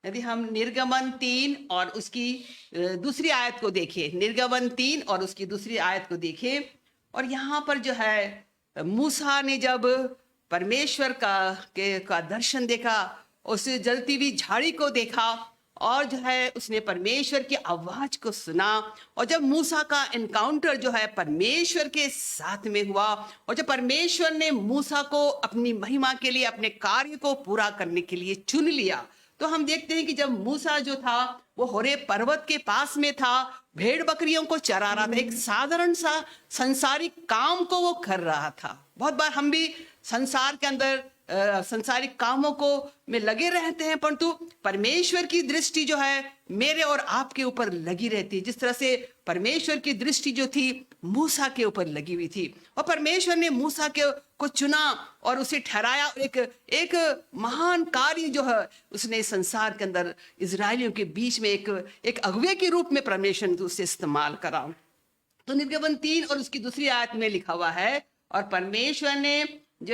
यदि हम निर्गमन 3 और उसकी दूसरी आयत को देखें, निर्गमन 3 और उसकी दूसरी आयत को देखें, और यहाँ पर जो है मूसा ने जब परमेश्वर का दर्शन देखा, उस जलती हुई झाड़ी को देखा, और जो है उसने परमेश्वर की आवाज को सुना, और जब मूसा का एनकाउंटर जो है परमेश्वर के साथ में हुआ, और जब परमेश्वर ने मूसा को अपनी महिमा के लिए, अपने कार्य को पूरा करने के लिए चुन लिया, तो हम देखते हैं कि जब मूसा जो था वो होरे पर्वत के पास में था, भेड़ बकरियों को चरा रहा था, एक साधारण सा संसारिक काम को वो कर रहा था। बहुत बार हम भी संसार के अंदर संसारिक कामों को में लगे रहते हैं, परंतु परमेश्वर की दृष्टि जो है मेरे और आपके ऊपर लगी रहती है, जिस तरह से परमेश्वर की दृष्टि जो थी मूसा के ऊपर लगी हुई थी, और परमेश्वर ने मूसा को चुना और उसे ठहराया। एक महान कार्य जो है उसने संसार के अंदर इजरायलियों के बीच में एक अगुवे के रूप में परमेश्वर ने उसे इस्तेमाल करा। तो निर्गमन 3 और उसकी दूसरी आयत में लिखा हुआ है, और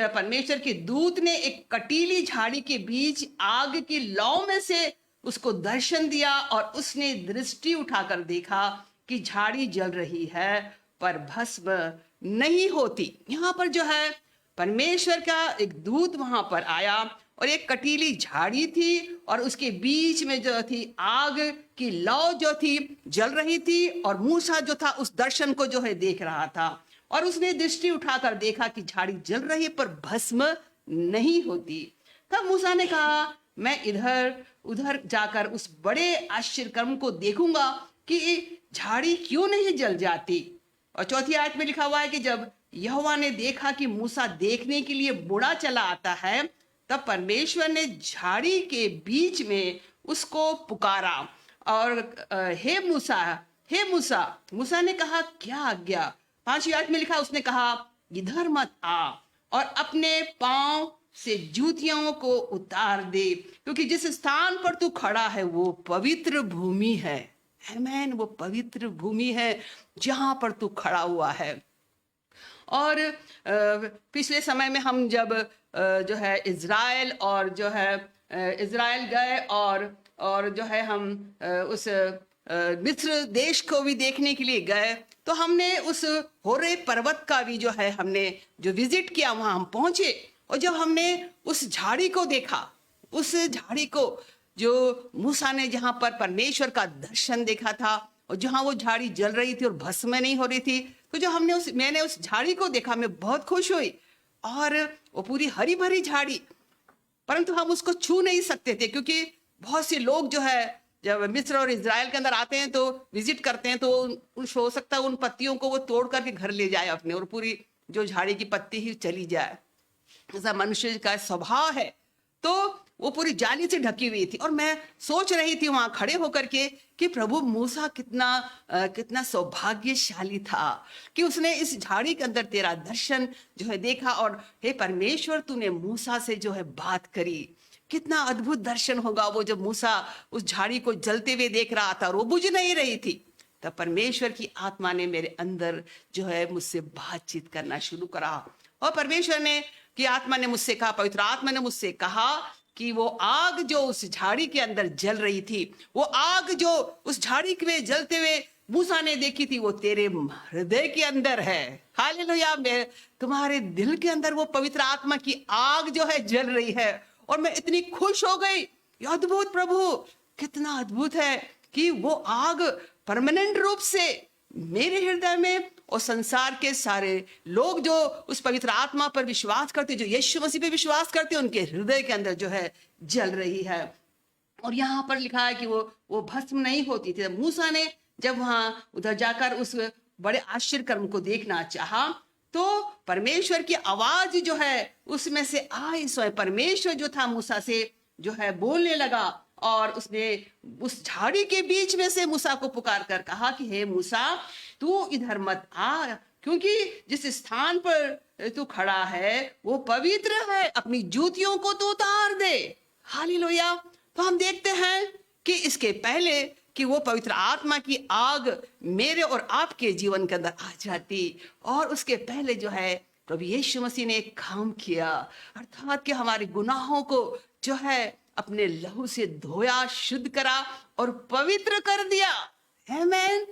परमेश्वर के दूत ने एक कटीली झाड़ी के बीच आग की लौ में से उसको दर्शन दिया, और उसने दृष्टि उठाकर देखा कि झाड़ी जल रही है पर भस्म नहीं होती। यहाँ पर जो है परमेश्वर का एक दूत वहां पर आया, और एक कटीली झाड़ी थी, और उसके बीच में जो थी आग की लौ जो थी जल रही थी, और मूसा जो था उस दर्शन को जो है देख रहा था, और उसने दृष्टि उठाकर देखा कि झाड़ी जल रही है पर भस्म नहीं होती। तब मूसा ने कहा, मैं इधर उधर जाकर उस बड़े आश्चर्य कर्म को देखूंगा कि झाड़ी क्यों नहीं जल जाती। और चौथी आयत में लिखा हुआ है कि जब यहोवा ने देखा कि मूसा देखने के लिए बुढ़ा चला आता है, तब परमेश्वर ने झाड़ी के बीच में उसको पुकारा, और हे मूसा, हे मूसा। मूसा ने कहा, क्या आज्ञा? 5वीं आयत में लिखा, उसने कहा, इधर मत आ और अपने पांव से जूतियों को उतार दे, क्योंकि जिस स्थान पर तू खड़ा है वो पवित्र भूमि है। आमीन, वो पवित्र भूमि है जहां पर तू खड़ा हुआ है। और पिछले समय में हम जब जो है इज़राइल और जो है इज़राइल गए, और जो है हम उस मिस्र देश को भी देखने के लिए गए, तो हमने उस होरे पर्वत का भी जो है हमने जो विजिट किया, वहां हम पहुंचे, और जब हमने उस झाड़ी को देखा, उस झाड़ी को जो मूसा ने जहां पर परमेश्वर का दर्शन देखा था, और जहां वो झाड़ी जल रही थी और भस्म नहीं हो रही थी, तो जो मैंने उस झाड़ी को देखा, मैं बहुत खुश हुई। और वो पूरी हरी भरी झाड़ी, परंतु हम उसको छू नहीं सकते थे, क्योंकि बहुत से लोग जो है जब मिस्र और इज़राइल के अंदर आते हैं तो विजिट करते हैं, तो हो सकता है उन पत्तियों को वो तोड़ करके घर ले जाए अपने, और पूरी जो झाड़ी की पत्ती ही चली जाए। ऐसा मनुष्य का स्वभाव है। तो वो पूरी जाली से ढकी हुई थी, और मैं सोच रही थी वहां खड़े होकर के कि प्रभु मूसा कितना सौभाग्यशाली था कि उसने इस झाड़ी के अंदर तेरा दर्शन जो है देखा, और हे परमेश्वर तूने मूसा से जो है बात करी। कितना अद्भुत दर्शन होगा वो, जब मूसा उस झाड़ी को जलते हुए देख रहा था और वो बुझ नहीं रही थी, तब परमेश्वर की आत्मा ने मेरे अंदर जो है मुझसे बातचीत करना शुरू करा, और परमेश्वर ने की आत्मा ने मुझसे कहा, पवित्र आत्मा ने मुझसे कहा कि वो आग जो उस झाड़ी के अंदर जल रही थी, वो आग जो उस झाड़ी में जलते हुए मूसा ने देखी थी, वो तेरे हृदय के अंदर है। हालेलुया, मैं तुम्हारे दिल के अंदर वो पवित्र आत्मा की आग जो है जल रही है, और मैं इतनी खुश हो गई। ये अद्भुत प्रभु, कितना अद्भुत है कि वो आग परमानेंट रूप से मेरे हृदय में, और संसार के सारे लोग जो उस पवित्र आत्मा पर विश्वास करते, जो यीशु मसीह पे विश्वास करते, उनके हृदय के अंदर जो है जल रही है। और यहाँ पर लिखा है कि वो भस्म नहीं होती थी। मूसा ने जब वहां उधर जाकर उस बड़े आश्चर्य कर्म को देखना चाहा, तो परमेश्वर की आवाज जो है उसमें से आई, स्वयं परमेश्वर जो था मूसा से जो है बोलने लगा, और उसने उस झाड़ी के बीच में से मूसा को पुकार कर कहा कि हे मूसा, तू इधर मत आ, क्योंकि जिस स्थान पर तू खड़ा है वो पवित्र है, अपनी जूतियों को तो उतार दे। हालेलुया। तो हम देखते हैं कि इसके पहले कि वो पवित्र आत्मा की आग मेरे और आपके जीवन के अंदर आ जाती, और उसके पहले जो है प्रभु यीशु मसीह ने एक काम किया, अर्थात कि हमारे गुनाहों को जो है अपने लहू से धोया, शुद्ध करा और पवित्र कर दिया। आमीन।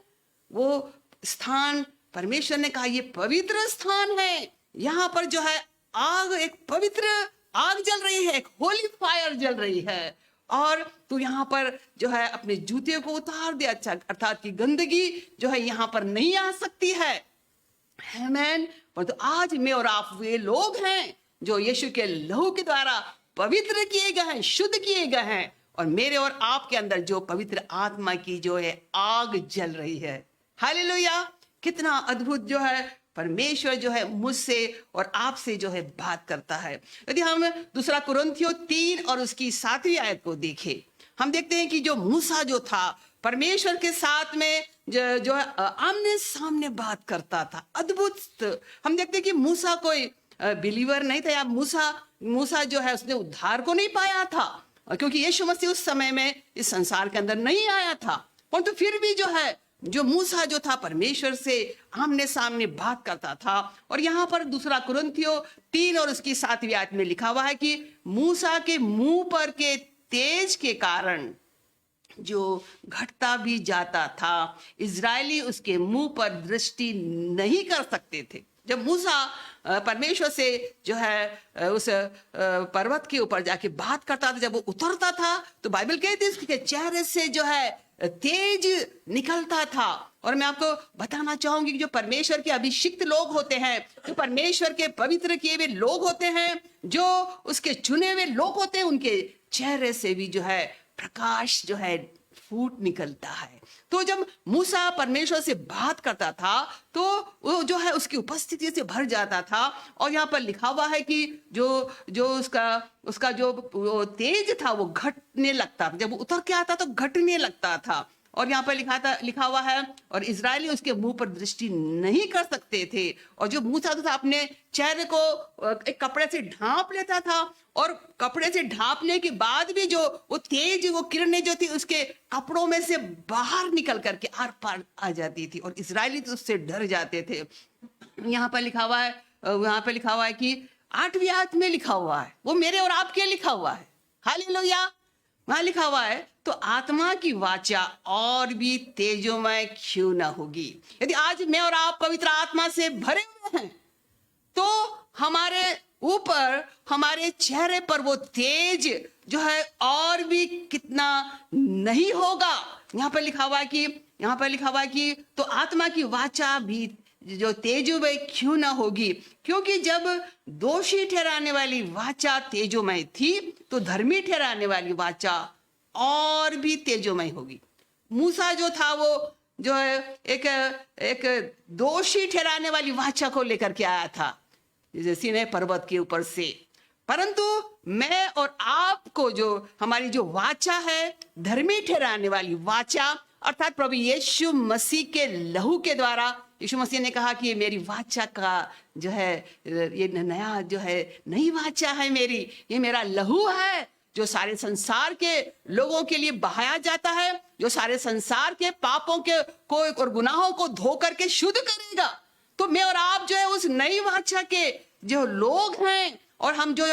वो स्थान परमेश्वर ने कहा ये पवित्र स्थान है। यहाँ पर जो है आग, एक पवित्र आग जल रही है, एक होली फायर जल रही है। और तू यहाँ पर जो है अपने जूते को उतार दे, अच्छा अर्थात की गंदगी जो है यहाँ पर नहीं आ सकती है। आमीन। पर तो आज मैं और आप वे लोग हैं जो यीशु के लहू के द्वारा पवित्र किए गए हैं, शुद्ध किए गए हैं, और मेरे और आपके अंदर जो पवित्र आत्मा की जो है आग जल रही है। हालेलुया। कितना अद्भुत जो है परमेश्वर जो है मुझसे और आपसे जो है बात करता है। यदि हम दूसरा कुरिन्थियों 3 और उसकी 7वीं आयत को देखें, हम देखते हैं कि जो मूसा जो था परमेश्वर के साथ में जो है आमने सामने बात करता था। अद्भुत। हम देखते हैं कि मूसा कोई बिलीवर नहीं था, या मूसा जो है उसने उद्धार को नहीं पाया था, क्योंकि यीशु मसीह उस समय में इस संसार के अंदर नहीं आया था। परंतु फिर भी जो है जो मूसा जो था परमेश्वर से आमने सामने बात करता था। और यहाँ पर दूसरा कुरिन्थियों 3 और उसकी 7वीं आयत में लिखा हुआ है कि मूसा के मुंह पर के तेज के कारण जो घटता भी जाता था, इजरायली उसके मुंह पर दृष्टि नहीं कर सकते थे। जब मूसा परमेश्वर से जो है उस पर्वत के ऊपर जाके बात करता था, जब वो उतरता था तो बाइबल कहती है उसके चेहरे से जो है तेज निकलता था। और मैं आपको बताना चाहूंगी कि जो परमेश्वर के अभिषिक्त लोग होते हैं, जो परमेश्वर के पवित्र किए हुए लोग होते हैं, जो उसके चुने हुए लोग होते हैं, उनके चेहरे से भी जो है प्रकाश जो है फूट निकलता है। तो जब मूसा परमेश्वर से बात करता था तो वो जो है उसकी उपस्थिति से भर जाता था। और यहाँ पर लिखा हुआ है कि जो उसका जो तेज था वो घटने लगता था, जब वो उतर के आता तो घटने लगता था। और यहाँ पर लिखा हुआ है और इजरायली उसके मुंह पर दृष्टि नहीं कर सकते थे। और जो मूसा था अपने चेहरे को एक कपड़े से ढांप लेता था, और कपड़े से ढांपने के बाद भी जो वो तेज वो किरणें जो थी उसके कपड़ों में से बाहर निकल करके आर पार आ जाती थी, और इजरायली तो उससे डर जाते थे। यहाँ पर लिखा हुआ है कि 8वीं आयत में लिखा हुआ है, वो मेरे और आपके लिखा हुआ है। हालेलुया। वहां लिखा हुआ है तो आत्मा की वाचा और भी तेजोमय क्यों ना होगी। यदि आज मैं और आप पवित्र आत्मा से भरे हुए हैं तो हमारे ऊपर, हमारे चेहरे पर वो तेज जो है और भी कितना नहीं होगा। यहाँ पर लिखा हुआ है कि तो आत्मा की वाचा भी जो तेजोमय क्यों ना होगी, क्योंकि जब दोषी ठहराने वाली वाचा तेजोमय थी तो धर्मी ठहराने वाली वाचा और भी तेजोमय होगी। मूसा जो था वो जो है एक दोषी ठहराने वाली वाचा को लेकर के आया था सीनै पर्वत के ऊपर से। परंतु मैं और आपको जो हमारी जो वाचा है धर्मी ठहराने वाली वाचा, अर्थात प्रभु यीशु मसीह के लहू के द्वारा, यीशु मसीह ने कहा कि ये मेरी वाचा का जो है ये नया जो है नई वाचा है मेरी, ये मेरा लहू है जो सारे संसार के लोगों के लिए बहाया जाता है, जो सारे संसार के पापों के को और गुनाहों को धो करके शुद्ध करेगा। तो मैं और आप जो है उस नई वाचा के जो लोग हैं, और हम जो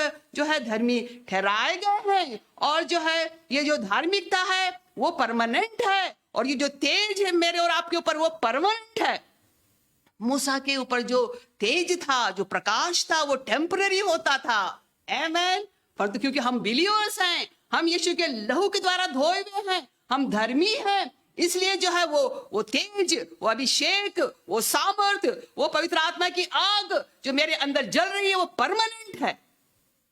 है धर्मी ठहराए गए हैं, और जो है ये जो धार्मिकता है वो परमानेंट है, और ये जो तेज है मेरे और आपके ऊपर वो परमानेंट है। मूसा के ऊपर जो तेज था, जो प्रकाश था, वो टेम्पररी होता था। आमेन। परंतु क्योंकि हम बिलीवर्स हैं, हम यीशु के लहू के द्वारा धोए हुए हैं, हम धर्मी हैं, इसलिए जो है वो तेज, वो अभिषेक, वो सामर्थ, वो पवित्र आत्मा की आग जो मेरे अंदर जल रही है वो परमानेंट है।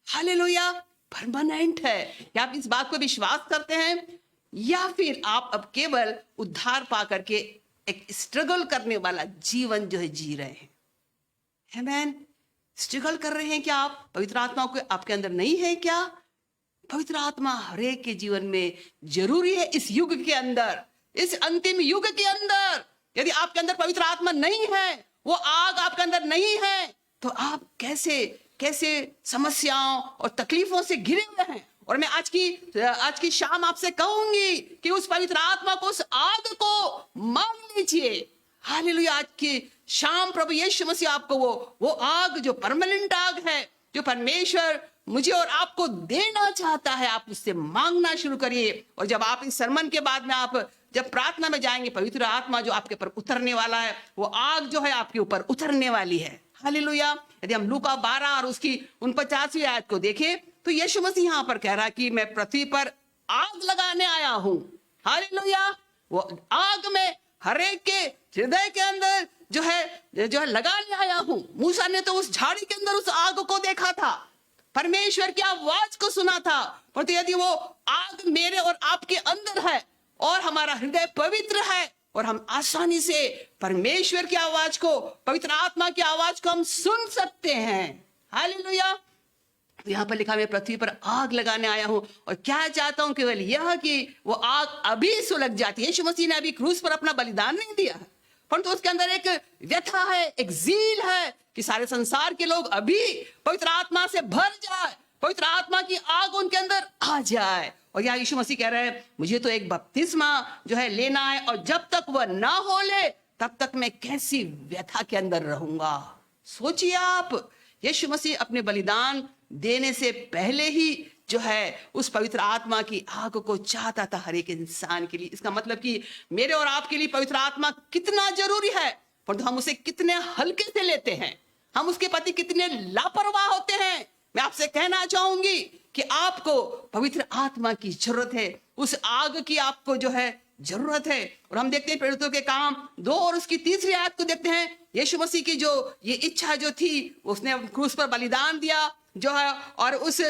हालेलुया। परमानेंट है। क्या आप इस बात को विश्वास करते हैं, या फिर आप अब केवल उद्धार पा करके एक स्ट्रगल करने वाला जीवन जो है जी रहे हैं? आमेन। स्ट्रगल कर रहे हैं क्या आप? पवित्र आत्मा को आपके अंदर नहीं है क्या? पवित्र आत्मा हरेक के जीवन में जरूरी है। इस युग के अंदर, इस अंतिम युग के अंदर यदि आपके अंदर पवित्र आत्मा नहीं है, वो आग आपके अंदर नहीं है, तो आप कैसे समस्याओं और तकलीफों से घिरे हुए हैं। और मैं आज की शाम आपसे कहूंगी कि उस पवित्र आत्मा को, उस आग को मांग लीजिए। हालेलुया। आज की शाम प्रभु यीशु मसीह आपको वो आग जो परमानेंट आग है, जो परमेश्वर मुझे और आपको देना चाहता है, आप उससे मांगना शुरू करिए। और जब आप इस सरमन के बाद में आप जब प्रार्थना में जाएंगे, पवित्र आत्मा जो आपके ऊपर उतरने वाला है, वो आग जो है आपके ऊपर उतरने वाली है। हालेलुया। यदि हम लूका 12 और उसकी 49वीं आयत को देखें तो यीशु मसीह यहाँ पर कह रहा है कि मैं पृथ्वी पर आग लगाने आया हूं। हालेलुया। वो आग में हरेक के हृदय के अंदर जो है लगाने आया हूं। मूसा ने तो उस झाड़ी के अंदर उस आग को देखा था, परमेश्वर की आवाज को सुना था, परंतु यदि वो आग मेरे और आपके अंदर है और हमारा हृदय पवित्र है और हम आसानी से परमेश्वर की आवाज को, पवित्र आत्मा की आवाज को हम सुन सकते हैं। हालेलुया। तो यहाँ पर लिखा, मैं पृथ्वी पर आग लगाने आया हूं और क्या चाहता हूं केवल यह कि वो आग अभी सुलग जाती है। यीशु मसीह ने अभी क्रूस पर अपना बलिदान नहीं दिया, परंतु उसके अंदर एक व्यथा है, एक ज़ील है कि सारे संसार के लोग अभी पवित्र आत्मा से भर जाए, पवित्र आत्मा की आग उनके अंदर आ जाए। और यहाँ यीशु मसीह कह रहे हैं, मुझे तो एक बपतिस्मा जो है लेना है और जब तक वह ना हो ले तब तक मैं कैसी व्यथा के अंदर रहूंगा। सोचिए आप, यीशु मसीह अपने बलिदान देने से पहले ही जो है उस पवित्र आत्मा की आग को चाहता था हर एक इंसान के लिए। इसका मतलब कि मेरे और आपके लिए पवित्र आत्मा कितना जरूरी है, परंतु हम उसे कितने हल्के से लेते हैं, हम उसके प्रति कितने लापरवाह होते हैं। मैं आपसे कहना चाहूंगी कि आपको पवित्र आत्मा की जरूरत है, उस आग की आपको जो है जरूरत है। और हम देखते हैं प्रेरितों के काम 2 और उसकी 3री आयत को देखते हैं। यीशु मसीह की जो ये इच्छा जो थी, उसने क्रूस पर बलिदान दिया जो है, और उस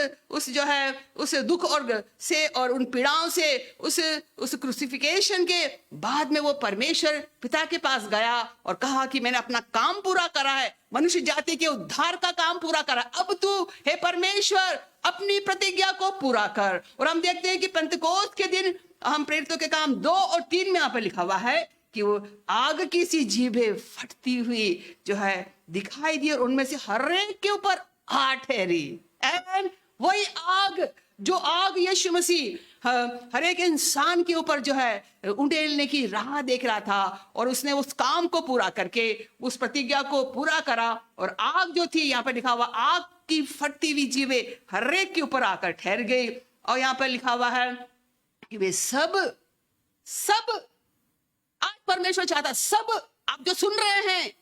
जो है उस दुख और से और उन पीड़ाओं से उस क्रूसिफिकेशन के बाद में वो परमेश्वर पिता के पास गया और कहा कि मैंने अपना काम पूरा करा है, मनुष्य जाति के उद्धार का काम पूरा करा, अब तू हे परमेश्वर अपनी प्रतिज्ञा को पूरा कर। और हम देखते हैं कि पेंतकोस्त के दिन हम प्रेरितों के काम 2 और 3 में यहाँ पर लिखा हुआ है कि वो आग की सी जीभें फटती हुई जो है दिखाई दी और उनमें से हर एक के ऊपर आग ठहरी। एंड वही आग, जो आग यीशु मसीह हर एक इंसान के ऊपर जो है उंडेलने की राह देख रहा था, और उसने उस काम को पूरा करके उस प्रतिज्ञा को पूरा करा। और आग जो थी, यहाँ पर लिखा हुआ, आग की फटती हुई जीवें हर एक के ऊपर आकर ठहर गई। और यहाँ पर लिखा हुआ है कि वे सब आज परमेश्वर चाहता, सब आप जो सुन रहे हैं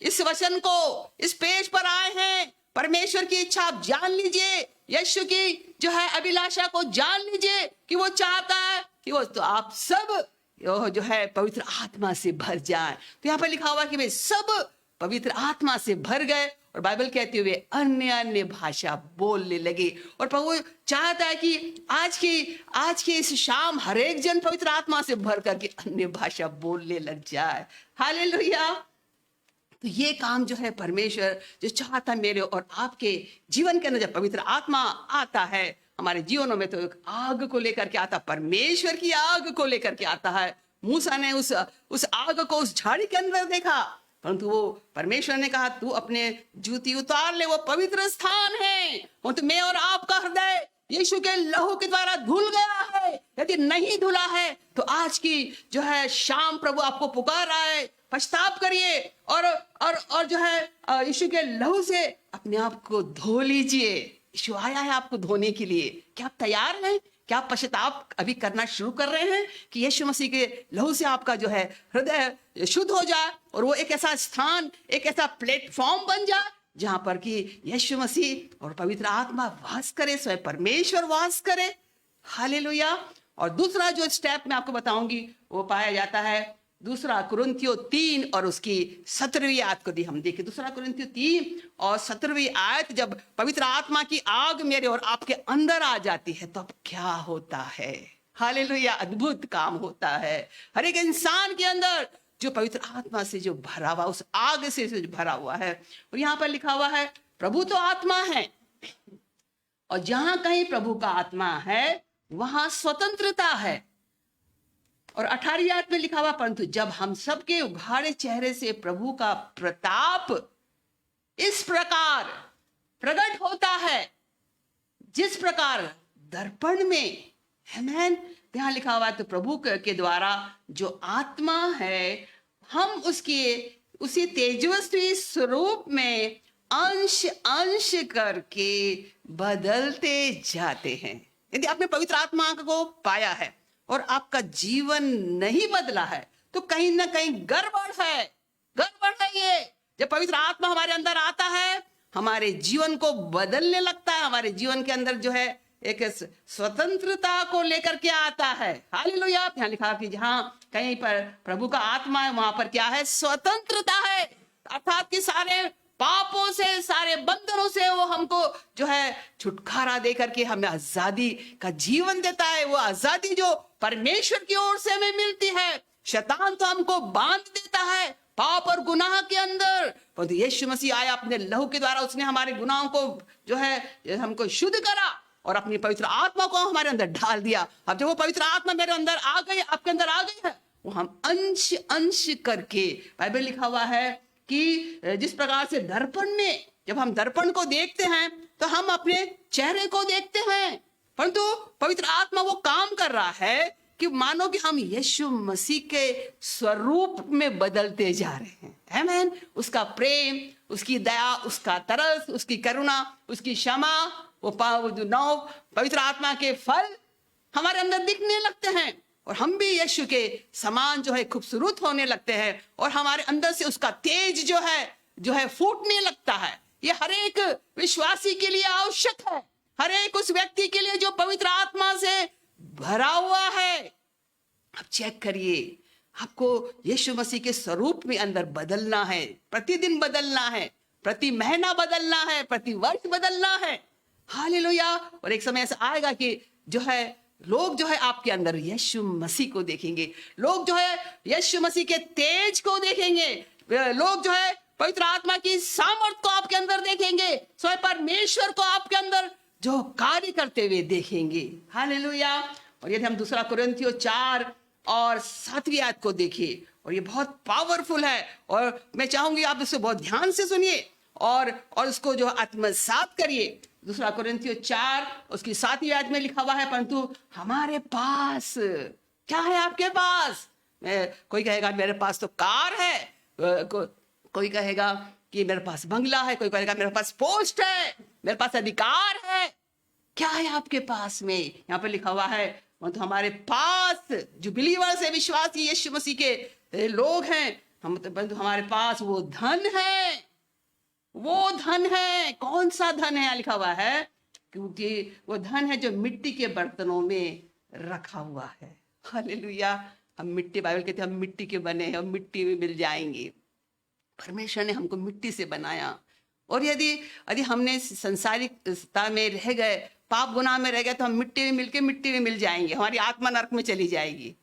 इस वचन को, इस पेज पर आए हैं, परमेश्वर की इच्छा आप जान लीजिए, यीशु की जो है अभिलाषा को जान लीजिए कि वो चाहता है कि वो तो आप सब जो है पवित्र आत्मा से भर जाए। तो यहाँ पर लिखा हुआ कि वे सब पवित्र आत्मा से भर गए और बाइबल कहते हुए अन्य अन्य भाषा बोलने लगे। और प्रभु चाहता है कि आज की इस शाम हर एक जन पवित्र आत्मा से भर करके अन्य भाषा बोलने लग जाए। हालेलुया। तो ये काम जो है परमेश्वर जो चाहता मेरे और आपके जीवन के अंदर, जब पवित्र आत्मा आता है हमारे जीवनों में, तो एक आग को लेकर के आता, परमेश्वर की आग को लेकर के आता है। मूसा ने उस आग को उस झाड़ी के अंदर देखा, परंतु वो परमेश्वर ने कहा तू अपने जूती उतार ले, वो पवित्र स्थान है। तो मैं और आपका हृदय यीशु के लहू के द्वारा धुल गया है। यदि नहीं धुला है तो आज की जो है शाम प्रभु आपको पुकार रहा है, पछताप करिए और जो है यीशु के लहू से अपने आप को धो लीजिए। यीशु आया है आपको धोने के लिए। क्या आप तैयार हैं? क्या आप पश्चाताप अभी करना शुरू कर रहे हैं कि यीशु मसीह के लहू से आपका जो है हृदय शुद्ध हो जाए और वो एक ऐसा स्थान, एक ऐसा प्लेटफॉर्म बन जाए जहां पर कि यीशु मसीह और पवित्र आत्मा वास करे, स्वयं परमेश्वर वास करे। हालेलुया। और दूसरा जो स्टेप मैं आपको बताऊंगी वो पाया जाता है 2 कुरिन्थियों 3 और उसकी 17वीं आयत को दी हम देखें। 2 कुरिन्थियों 3 और 17वीं आयत, जब पवित्र आत्मा की आग मेरे और आपके अंदर आ जाती है तो अब क्या होता है? हालेलुया। अद्भुत काम होता है हर एक इंसान के अंदर जो पवित्र आत्मा से जो भरा हुआ, उस आग से जो भरा हुआ है। और यहाँ पर लिखा हुआ है प्रभु तो आत्मा है और जहां कहीं प्रभु का आत्मा है वहां स्वतंत्रता है। और 18वीं आयत में लिखा हुआ, परंतु जब हम सबके उघाड़े चेहरे से प्रभु का प्रताप इस प्रकार प्रकट होता है जिस प्रकार दर्पण में, आमेन, यहां लिखा हुआ है तो प्रभु के द्वारा जो आत्मा है हम उसी तेजस्वी स्वरूप में अंश अंश करके बदलते जाते हैं। यदि आपने पवित्र आत्मा को पाया है और आपका जीवन नहीं बदला है तो कहीं ना कहीं गड़बड़ है, गड़बड़ है ये। जब पवित्र आत्मा हमारे अंदर आता है, हमारे जीवन को बदलने लगता है, हमारे जीवन के अंदर जो है एक स्वतंत्रता को लेकर के आता है। हालेलुया। यहाँ लिखा कि जहां कहीं पर प्रभु का आत्मा है वहां पर क्या है? स्वतंत्रता है। अर्थात कि सारे पापों से, सारे बंधनों से वो हमको जो है छुटकारा दे करके हमें आजादी का जीवन देता है। वो आजादी जो परमेश्वर की ओर से हमें मिलती है। शैतान तो हमको बांध देता है पाप और गुनाह के अंदर, परंतु यीशु मसीह आया, अपने लहू के द्वारा उसने हमारे गुनाहों को जो है हमको शुद्ध करा और अपनी पवित्र आत्मा को हमारे अंदर डाल दिया। अब जब वो पवित्र आत्मा मेरे अंदर आ गई, आपके अंदर आ गई है, वो हम अंश अंश करके, बाइबल लिखा हुआ है कि जिस प्रकार से दर्पण में जब हम दर्पण को देखते हैं तो हम अपने चेहरे को देखते हैं, परंतु पवित्र आत्मा वो काम कर रहा है कि मानो कि हम यीशु मसीह के स्वरूप में बदलते जा रहे हैं। आमीन। उसका प्रेम, उसकी दया, उसका तरस, उसकी करुणा, उसकी क्षमा, वो पवित्र आत्मा के फल हमारे अंदर दिखने लगते हैं और हम भी यीशु के समान जो है खूबसूरत होने लगते हैं और हमारे अंदर से उसका तेज जो है फूटने लगता है। ये हर एक विश्वासी के लिए आवश्यक है, हर एक उस व्यक्ति के लिए जो पवित्र आत्मा से भरा हुआ है। अब चेक करिए, आपको यीशु मसीह के स्वरूप में अंदर बदलना है, प्रतिदिन बदलना है, प्रति महीना बदलना है, प्रति वर्ष बदलना है। हालेलुया। और एक समय ऐसा आएगा कि जो है लोग जो है आपके अंदर यीशु मसीह को देखेंगे, लोग जो है यीशु मसीह के तेज को देखेंगे, लोग जो है पवित्र आत्मा की सामर्थ को आपके अंदर देखेंगे, स्वयं परमेश्वर को आपके अंदर जो कार्य करते हुए देखेंगे। हालेलुया। और यदि हम दूसरा कुरिन्थियों 4 और 7 आयत को देखें, और ये बहुत पावरफुल है और मैं चाहूंगी आप इसको बहुत ध्यान से सुनिए और उसको जो आत्मसात करिए। दूसरा कुरिन्थियों 4 उसकी 7 आयत में लिखा हुआ है, परंतु हमारे पास क्या है? आपके पास, कोई कहेगा मेरे पास तो कार है, कोई कहेगा कि मेरे पास बंगला है, कोई कहेगा मेरे पास पोस्ट है, मेरे पास अधिकार है। क्या है आपके पास में? यहाँ पे लिखा हुआ है, तो हमारे पास जो बिलीवर्स है, विश्वासी यीशु मसीह के लोग हैं, हमारे पास वो धन है। वो धन है, कौन सा धन है? लिखा हुआ है क्योंकि वो धन है जो मिट्टी के बर्तनों में रखा हुआ है। हालेलुया। हम मिट्टी, बाइबल कहते हैं हम मिट्टी के बने हैं और मिट्टी में मिल जाएंगे। परमेश्वर ने हमको मिट्टी से बनाया और यदि हमने संसारिकता में रह गए, पाप गुनाह में रह गए, तो हम मिट्टी में मिलके मिट्टी में मिल जाएंगे, हमारी आत्मा नरक में चली जाएगी।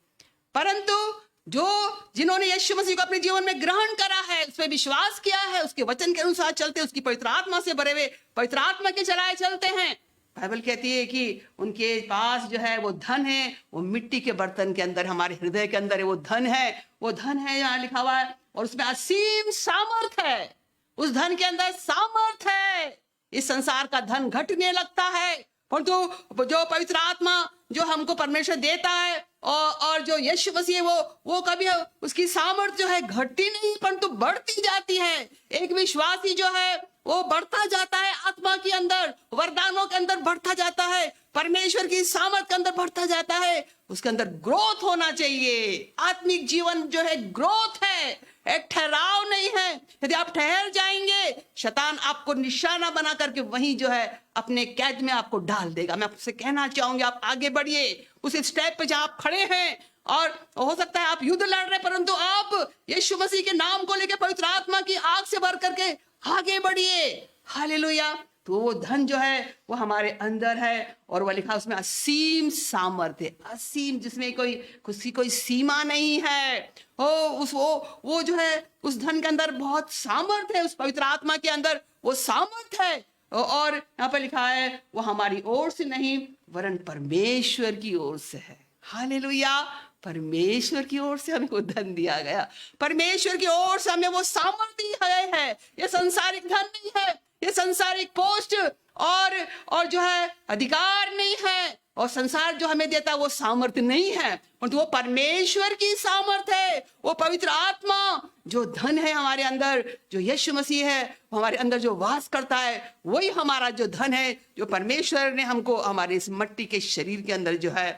परंतु जिन्होंने यीशु मसीह को अपने जीवन में ग्रहण करा है, उस पर विश्वास किया है, उसके वचन के अनुसार चलते, उसकी पवित्र आत्मा से भरे हुए पवित्र आत्मा के चलाए चलते हैं, बाइबल कहती है कि उनके पास जो है वो धन है, वो मिट्टी के बर्तन के अंदर, हमारे हृदय के अंदर है वो धन है। वो धन है यहाँ लिखा हुआ है और उसमें असीम सामर्थ है। उस धन के अंदर सामर्थ है। इस संसार का धन घटने लगता है, परंतु जो पवित्र आत्मा जो हमको परमेश्वर देता है और जो यीशु मसीह वो कभी उसकी सामर्थ जो है घटती नहीं परंतु बढ़ती जाती है। एक विश्वासी जो है वो बढ़ता जाता है, आत्मा के अंदर, वरदानों के अंदर बढ़ता जाता है, परमेश्वर की सामर्थ के अंदर बढ़ता जाता है। उसके अंदर ग्रोथ होना चाहिए। आत्मिक जीवन जो है ग्रोथ है, एक ठहराव नहीं है। यदि आप ठहर जाएंगे, शैतान आपको निशाना बना करके वहीं जो है अपने कैद में आपको डाल देगा। मैं आपसे कहना चाहूंगी, आप आगे बढ़िए उस स्टेप पे जहां आप खड़े हैं, और हो सकता है आप युद्ध लड़ रहे, परंतु आप यीशु मसीह के नाम को लेकर पवित्र आत्मा की आग से भर करके आगे बढ़िए। हालेलुया। तो वो धन जो है वो हमारे अंदर है और वह लिखा उसमें असीम सामर्थ्य, असीम, जिसमें कोई सीमा नहीं है। वो जो है उस धन के अंदर बहुत सामर्थ्य है, उस पवित्र आत्मा के अंदर वो सामर्थ्य है। और यहाँ पर लिखा है वो हमारी ओर से नहीं वरन परमेश्वर की ओर से है। हालेलुया। परमेश्वर की ओर से हमें वो धन दिया गया, परमेश्वर की ओर से हमें वो सामर्थ्य है। ये संसारिक धन नहीं है, ये संसारिक पोस्ट और जो है अधिकार नहीं है, और संसार जो हमें देता है वो सामर्थ्य नहीं है, परंतु वो परमेश्वर की सामर्थ्य है। वो पवित्र आत्मा जो धन है हमारे अंदर, जो यीशु मसीह है वो हमारे अंदर जो वास करता है, वही हमारा जो धन है, जो परमेश्वर ने हमको हमारे इस मट्टी के शरीर के अंदर जो है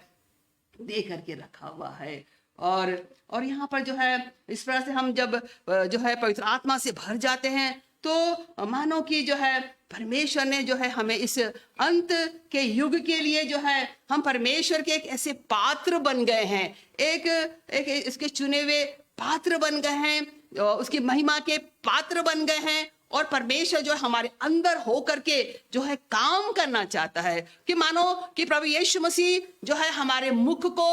दे करके रखा हुआ है। और यहाँ पर जो है इस तरह से हम जब जो है पवित्र आत्मा से भर जाते हैं, तो मानो कि जो है परमेश्वर ने जो है हमें इस अंत के युग के लिए जो है हम परमेश्वर के एक ऐसे पात्र बन गए हैं, एक इसके चुने हुए पात्र बन गए हैं, उसकी महिमा के पात्र बन गए हैं। और परमेश्वर जो है हमारे अंदर हो करके जो है काम करना चाहता है, कि मानो कि प्रभु यीशु मसीह जो है हमारे मुख को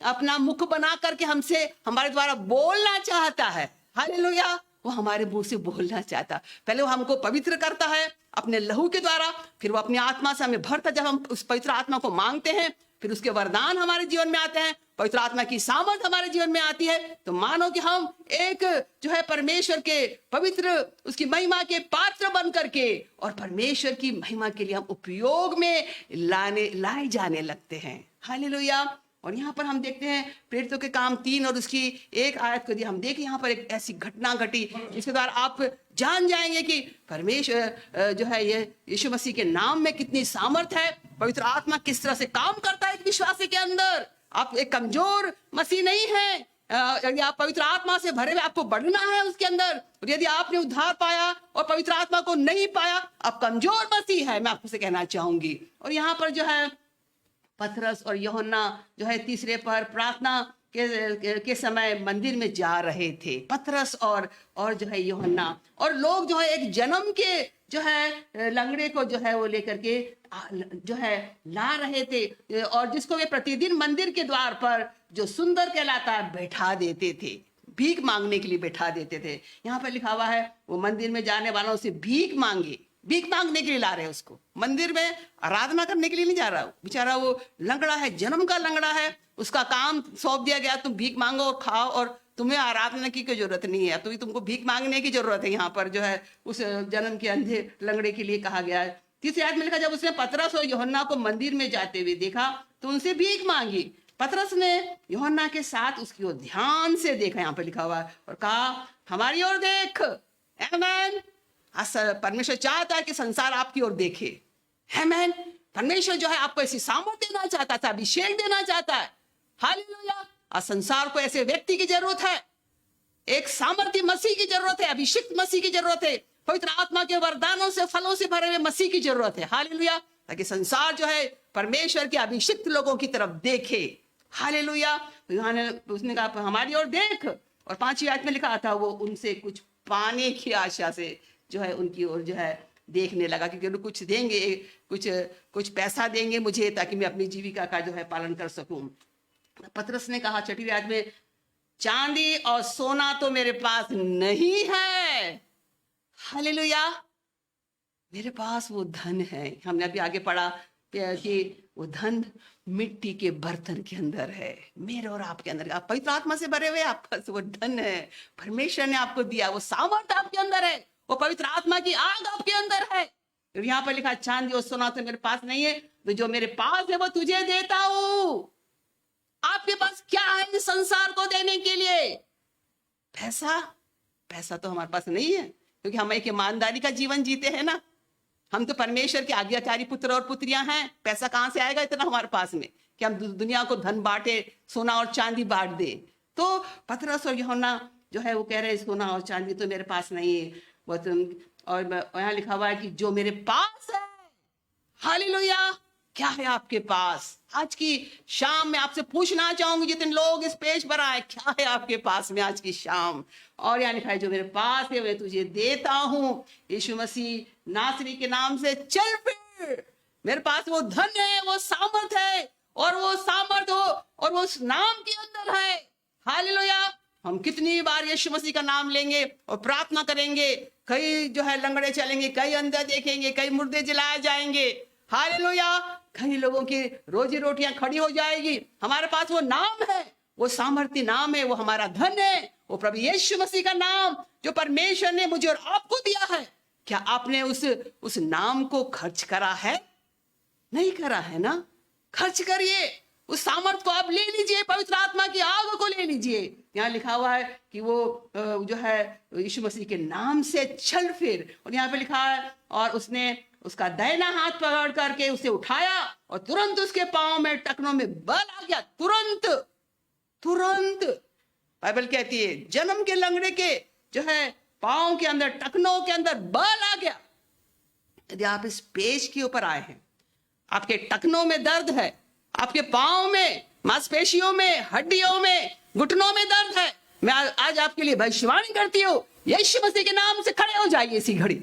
अपना मुख बना करके हमसे हमारे द्वारा बोलना चाहता है। हालेलुया। वो हमारे मुंह से बोलना चाहता, पहले वो हमको पवित्र करता है अपने लहू के द्वारा, फिर वो अपनी आत्मा से हमें भरता। जब हम उस पवित्र आत्मा को मांगते हैं, फिर उसके वरदान हमारे जीवन में आते हैं, पवित्र आत्मा की सामर्थ हमारे जीवन में आती है। तो मानो कि हम एक जो है परमेश्वर के पवित्र उसकी महिमा के पात्र बन करके और परमेश्वर की महिमा के लिए हम उपयोग में लाए जाने लगते हैं। हालेलुया। और यहाँ पर हम देखते हैं प्रेरितों के काम 3 और उसकी 1 आयत को दिया। हम देखें यहाँ पर एक ऐसी घटना घटी जिसके द्वारा आप जान जाएंगे कि परमेश्वर जो है ये यीशु मसीह के नाम में कितनी सामर्थ है, पवित्र आत्मा किस तरह से काम करता है एक विश्वासी के अंदर। आप एक कमजोर मसीह नहीं है, यदि आप पवित्र आत्मा से भरे हुए आपको बढ़ना है उसके अंदर। और यदि आपने उद्धार पाया और पवित्र आत्मा को नहीं पाया, आप कमजोर मसीह है, मैं आपसे कहना चाहूंगी। और यहाँ पर जो है पतरस और यूहन्ना जो है तीसरे पर प्रार्थना के समय मंदिर में जा रहे थे, पतरस और जो है यूहन्ना। और लोग जो है एक जन्म के जो है लंगड़े को जो है वो लेकर के जो है ला रहे थे, और जिसको वे प्रतिदिन मंदिर के द्वार पर जो सुंदर कहलाता है बैठा देते थे, भीख मांगने के लिए बैठा देते थे। यहाँ पर लिखा हुआ है वो मंदिर में जाने वालों से भीख मांगने के लिए ला रहे हैं उसको। मंदिर में आराधना करने के लिए नहीं जा रहा, बेचारा वो लंगड़ा है, जन्म का लंगड़ा है, उसका काम सौंप दिया गया तुम भीख मांगो और खाओ, और तुम्हें आराधना की कोई जरूरत नहीं है, तो तुमको भीख मांगने की जरूरत है। यहाँ पर जो है उस जन्म के अंधे लंगड़े के लिए कहा गया है। तीसरी आयत में लिखा, जब उसने पतरस और यूहन्ना को मंदिर में जाते हुए देखा तो उनसे भीख मांगी। पतरस ने यूहन्ना के साथ उसकी ओर ध्यान से देखा, यहाँ पर लिखा हुआ है, और कहा हमारी ओर देख। आमीन। परमेश्वर चाहता है कि संसार आपकी ओर देखे। आमीन। परमेश्वर जो है आपको ऐसी सामर्थ देना चाहता था, अभिषेक देना चाहता है। हालेलुया। और संसार को ऐसे व्यक्ति की जरूरत है, एक सामर्थ्य मसीह की जरूरत है, अभिषिक्त मसीह की जरूरत है, पवित्र आत्मा के वरदानों से फलों से भरे हुए मसीह की जरूरत है। हालेलुया। ताकि संसार जो है परमेश्वर के अभिषिक्त लोगों की तरफ देखे। हालेलुया। उसने कहा हमारी ओर देख, और 5वीं आयत में लिखा था वो उनसे कुछ पाने की आशा से जो है उनकी ओर जो है देखने लगा, क्योंकि कुछ देंगे, कुछ पैसा देंगे मुझे ताकि मैं अपनी जीविका का जो है पालन कर सकूं। पतरस ने कहा 6वीं आयत में, चांदी और सोना तो मेरे पास नहीं है। हालेलुया। मेरे पास वो धन है। हमने अभी आगे पढ़ा कि वो धन मिट्टी के बर्तन के अंदर है, मेरे और आपके अंदर। आप पवित्र आत्मा से भरे हुए, आपका वो धन है, परमेश्वर ने आपको दिया, वो सामर्थ्य आपके अंदर है, वो पवित्र आत्मा की आग आपके अंदर है। यहाँ पर लिखा चांदी और सोना तो मेरे पास नहीं है, तो जो मेरे पास है वो तुझे देता हूं। आपके पास क्या है इस संसार को देने के लिए? पैसा तो हमारे पास नहीं है, क्योंकि हम एक ईमानदारी का जीवन जीते हैं ना। हम तो परमेश्वर के आज्ञाकारी पुत्र और पुत्रियां हैं। पैसा कहां से आएगा इतना हमारे पास में कि हम दुनिया को धन बांटे, सोना और चांदी बांट दे। तो पतरस और यूहन्ना जो है वो कह रहे हैं सोना और चांदी तो मेरे पास नहीं है, और यहाँ लिखा हुआ है कि जो मेरे पास है। हालेलुया। क्या है आपके पास? आज की शाम में आपसे पूछना चाहूंगी, जितने लोग इस पेज पर आए, क्या है आपके पास में आज की शाम? और यहाँ लिखा है जो मेरे पास है मैं तुझे देता हूं। यीशु मसीह नासरी के नाम से चल फिर। मेरे पास वो धन है, वो सामर्थ है, और वो सामर्थ हो और वो उस नाम के अंदर है। हालेलुया। हम कितनी बार यीशु मसीह का नाम लेंगे और प्रार्थना करेंगे, कई जो है लंगड़े चलेंगे, कई अंधे देखेंगे, कई मुर्दे जलाए जाएंगे। हालेलुया। कई लोगों की रोजी रोटियां खड़ी हो जाएगी। हमारे पास वो नाम है, वो सामर्थ्य नाम है, वो हमारा धन है, वो प्रभु यीशु मसीह का नाम जो परमेश्वर ने मुझे और आपको दिया है। क्या आपने उस नाम को खर्च करा है? नहीं करा है ना? खर्च करिए, उस सामर्थ को आप ले लीजिए, पवित्र आत्मा की आग को ले लीजिए। यहाँ लिखा हुआ है कि वो जो है यीशु मसीह के नाम से चल फिर, और यहाँ पे लिखा है और उसने उसका दाहिना हाथ पकड़ करके उसे उठाया और तुरंत उसके पांव में टखनों में बल आ गया। तुरंत तुरंत बाइबल कहती है जन्म के लंगड़े के जो है पांव के अंदर, टखनों के अंदर बल आ गया। यदि आप इस पेज के ऊपर आए हैं, आपके टखनों में दर्द है, आपके पांव में, मांसपेशियों में, हड्डियों में, घुटनों में दर्द है, मैं आज आपके लिए भविष्यवाणी करती हूं, यीशु मसीह के नाम से खड़े हो जाइए। इसी घड़ी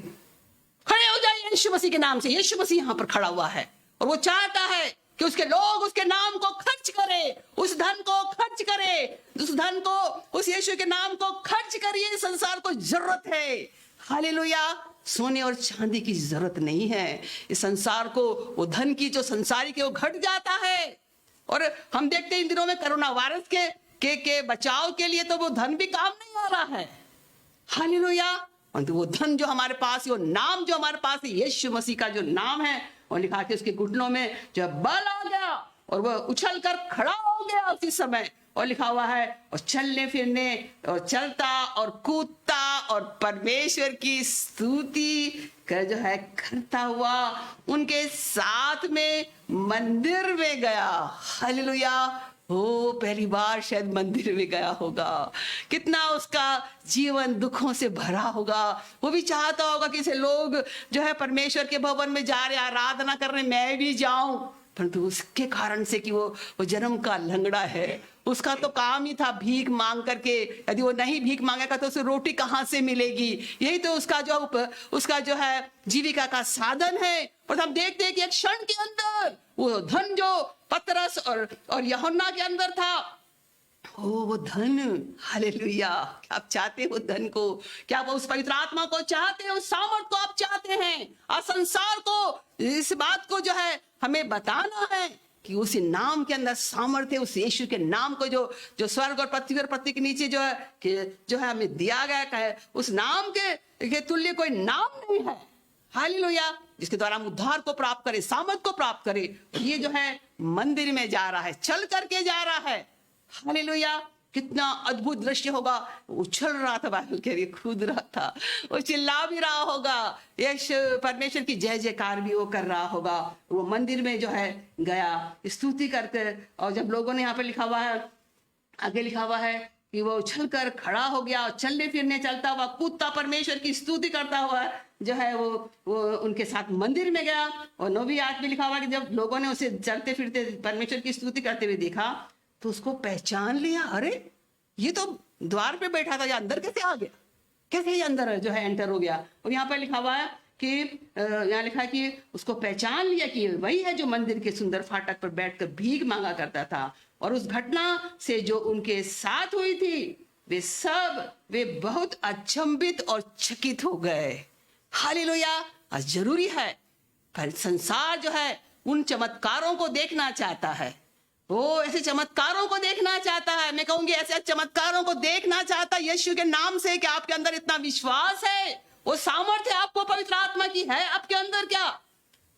खड़े हो जाइए यीशु मसीह के नाम से। यीशु मसीह यहां पर खड़ा हुआ है और वो चाहता है कि उसके लोग उसके नाम को खर्च करें, उस धन को खर्च करें, उस धन को, उस यीशु के नाम को खर्च करिए। संसार को जरूरत है, हालेलुया, सोने और चांदी की जरूरत नहीं है। इस संसार को वो धन की जो संसारिक है वो घट जाता है। और हम देखते हैं इन दिनों में कोरोना वायरस के बचाव के लिए तो वो धन भी काम नहीं आ रहा है, हालेलुया। तो वो धन जो हमारे पास है, वो नाम जो हमारे पास है, यीशु मसीह का जो नाम है, और लिखा के उसके घुटनों में जब बल आ गया और वह उछल कर खड़ा हो गया उसी समय, और लिखा हुआ है और चलने फिरने और चलता और कूदता और परमेश्वर की स्तुति कर जो है करता हुआ उनके साथ में मंदिर में गया। हालेलुया। वो पहली बार शायद मंदिर में गया होगा, कितना उसका जीवन दुखों से भरा होगा। वो भी चाहता होगा कि ऐसे लोग जो है परमेश्वर के भवन में जा रहे, आराधना करने, मैं भी जाऊं, परंतु उसके कारण से कि वो जन्म का लंगड़ा है, उसका तो काम ही था भीख मांग करके। यदि वो नहीं भीख मांगेगा तो उसे रोटी कहां से मिलेगी? यही तो उसका जो है जीविका का साधन है। और हम देखते हैं कि एक क्षण के अंदर वो धन जो पतरस और यूहन्ना के अंदर था, वो धन, हालेलुया। क्या आप चाहते हो धन को? क्या आप उस पवित्र आत्मा को चाहते हैं? उस सामर्थ को आप चाहते हैं? आज संसार को इस बात को जो है हमें बताना है कि उस नाम के अंदर सामर्थ्य है। उस यीशु के नाम को जो स्वर्ग और पृथ्वी के नीचे जो है हमें दिया गया है, उस नाम के तुल्य कोई नाम नहीं है, हालेलुया, जिसके द्वारा हम उद्धार को प्राप्त करें, सामर्थ को प्राप्त करें। ये जो है मंदिर में जा रहा है, चल करके जा रहा है, हालेलुया। कितना अद्भुत दृश्य होगा। उछल रहा था, बाइबल कह रही, कूद रहा था, वो चिल्ला भी रहा होगा, यश परमेश्वर की जय जयकार भी वो कर रहा होगा। वो मंदिर में जो है गया स्तुति करके, और जब लोगों ने यहाँ पे लिखा हुआ है, आगे लिखा हुआ है कि वो उछल कर खड़ा हो गया, चलने फिरने चलता हुआ कूदता परमेश्वर की स्तुति करता हुआ जो है वो उनके साथ मंदिर में गया। और 9वीं आयत में लिखा हुआ कि जब लोगों ने उसे चलते फिरते परमेश्वर की स्तुति करते हुए देखा तो उसको पहचान लिया। अरे ये तो द्वार पे बैठा था, ये अंदर कैसे आ गया? कैसे ये अंदर जो है एंटर हो गया? और यहाँ पर लिखा हुआ है कि यहाँ लिखा है कि उसको पहचान लिया कि वही है जो मंदिर के सुंदर फाटक पर बैठकर भीख मांगा करता था। और उस घटना से जो उनके साथ हुई थी वे बहुत अचंभित और चकित हो गए। हालेलुया। आज जरूरी है, पर संसार जो है उन चमत्कारों को देखना चाहता है, वो ऐसे चमत्कारों को देखना चाहता है। मैं कहूंगी ऐसे चमत्कारों को देखना चाहता है यीशु के नाम से कि आपके अंदर इतना विश्वास है, वो सामर्थ्य आपको पवित्र आत्मा की है आपके अंदर क्या?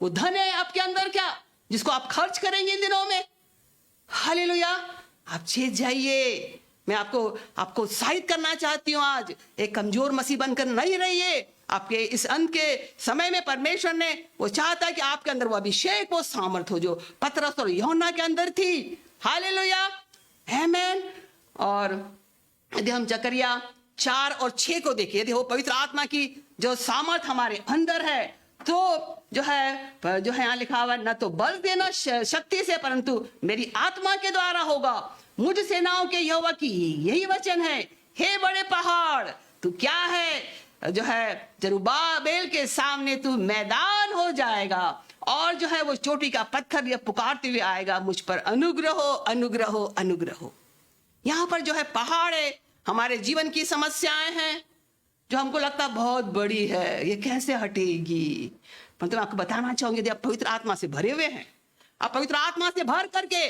वो धन है आपके अंदर क्या, जिसको आप खर्च करेंगे इन दिनों में? हालेलुया। आप जीत जाइए। मैं आपको उत्साहित करना चाहती हूँ। आज एक कमजोर मसीह बनकर नहीं रहिए। आपके इस अंत के समय में परमेश्वर ने वो चाहता है कि आपके अंदर वो अभिषेक, वो सामर्थ हो जो पतरस और यूहन्ना के अंदर थी। हालेलुया, आमेन। और यदि हम जकरिया 4 और 6 को देखिए, यदि वो पवित्र आत्मा की जो सामर्थ हमारे अंदर है, तो जो है यहाँ लिखा हुआ, न तो बल देना शक्ति से परंतु मेरी आत्मा के द्वारा होगा। मुझ सेनाओं के यहोवा की यही वचन है, हे बड़े पहाड़ तू क्या है, जो है जरुब्बाबेल के सामने तू मैदान हो जाएगा, और जो है वो चोटी का पत्थर यह पुकारते हुए आएगा, मुझ पर अनुग्रह हो, अनुग्रह हो, अनुग्रह हो। यहाँ पर जो है पहाड़ है, हमारे जीवन की समस्याएं हैं जो हमको लगता बहुत बड़ी है, ये कैसे हटेगी? परंतु मैं आपको बताना चाहूंगी, यदि आप पवित्र आत्मा से भरे हुए हैं, आप पवित्र आत्मा से भर करके,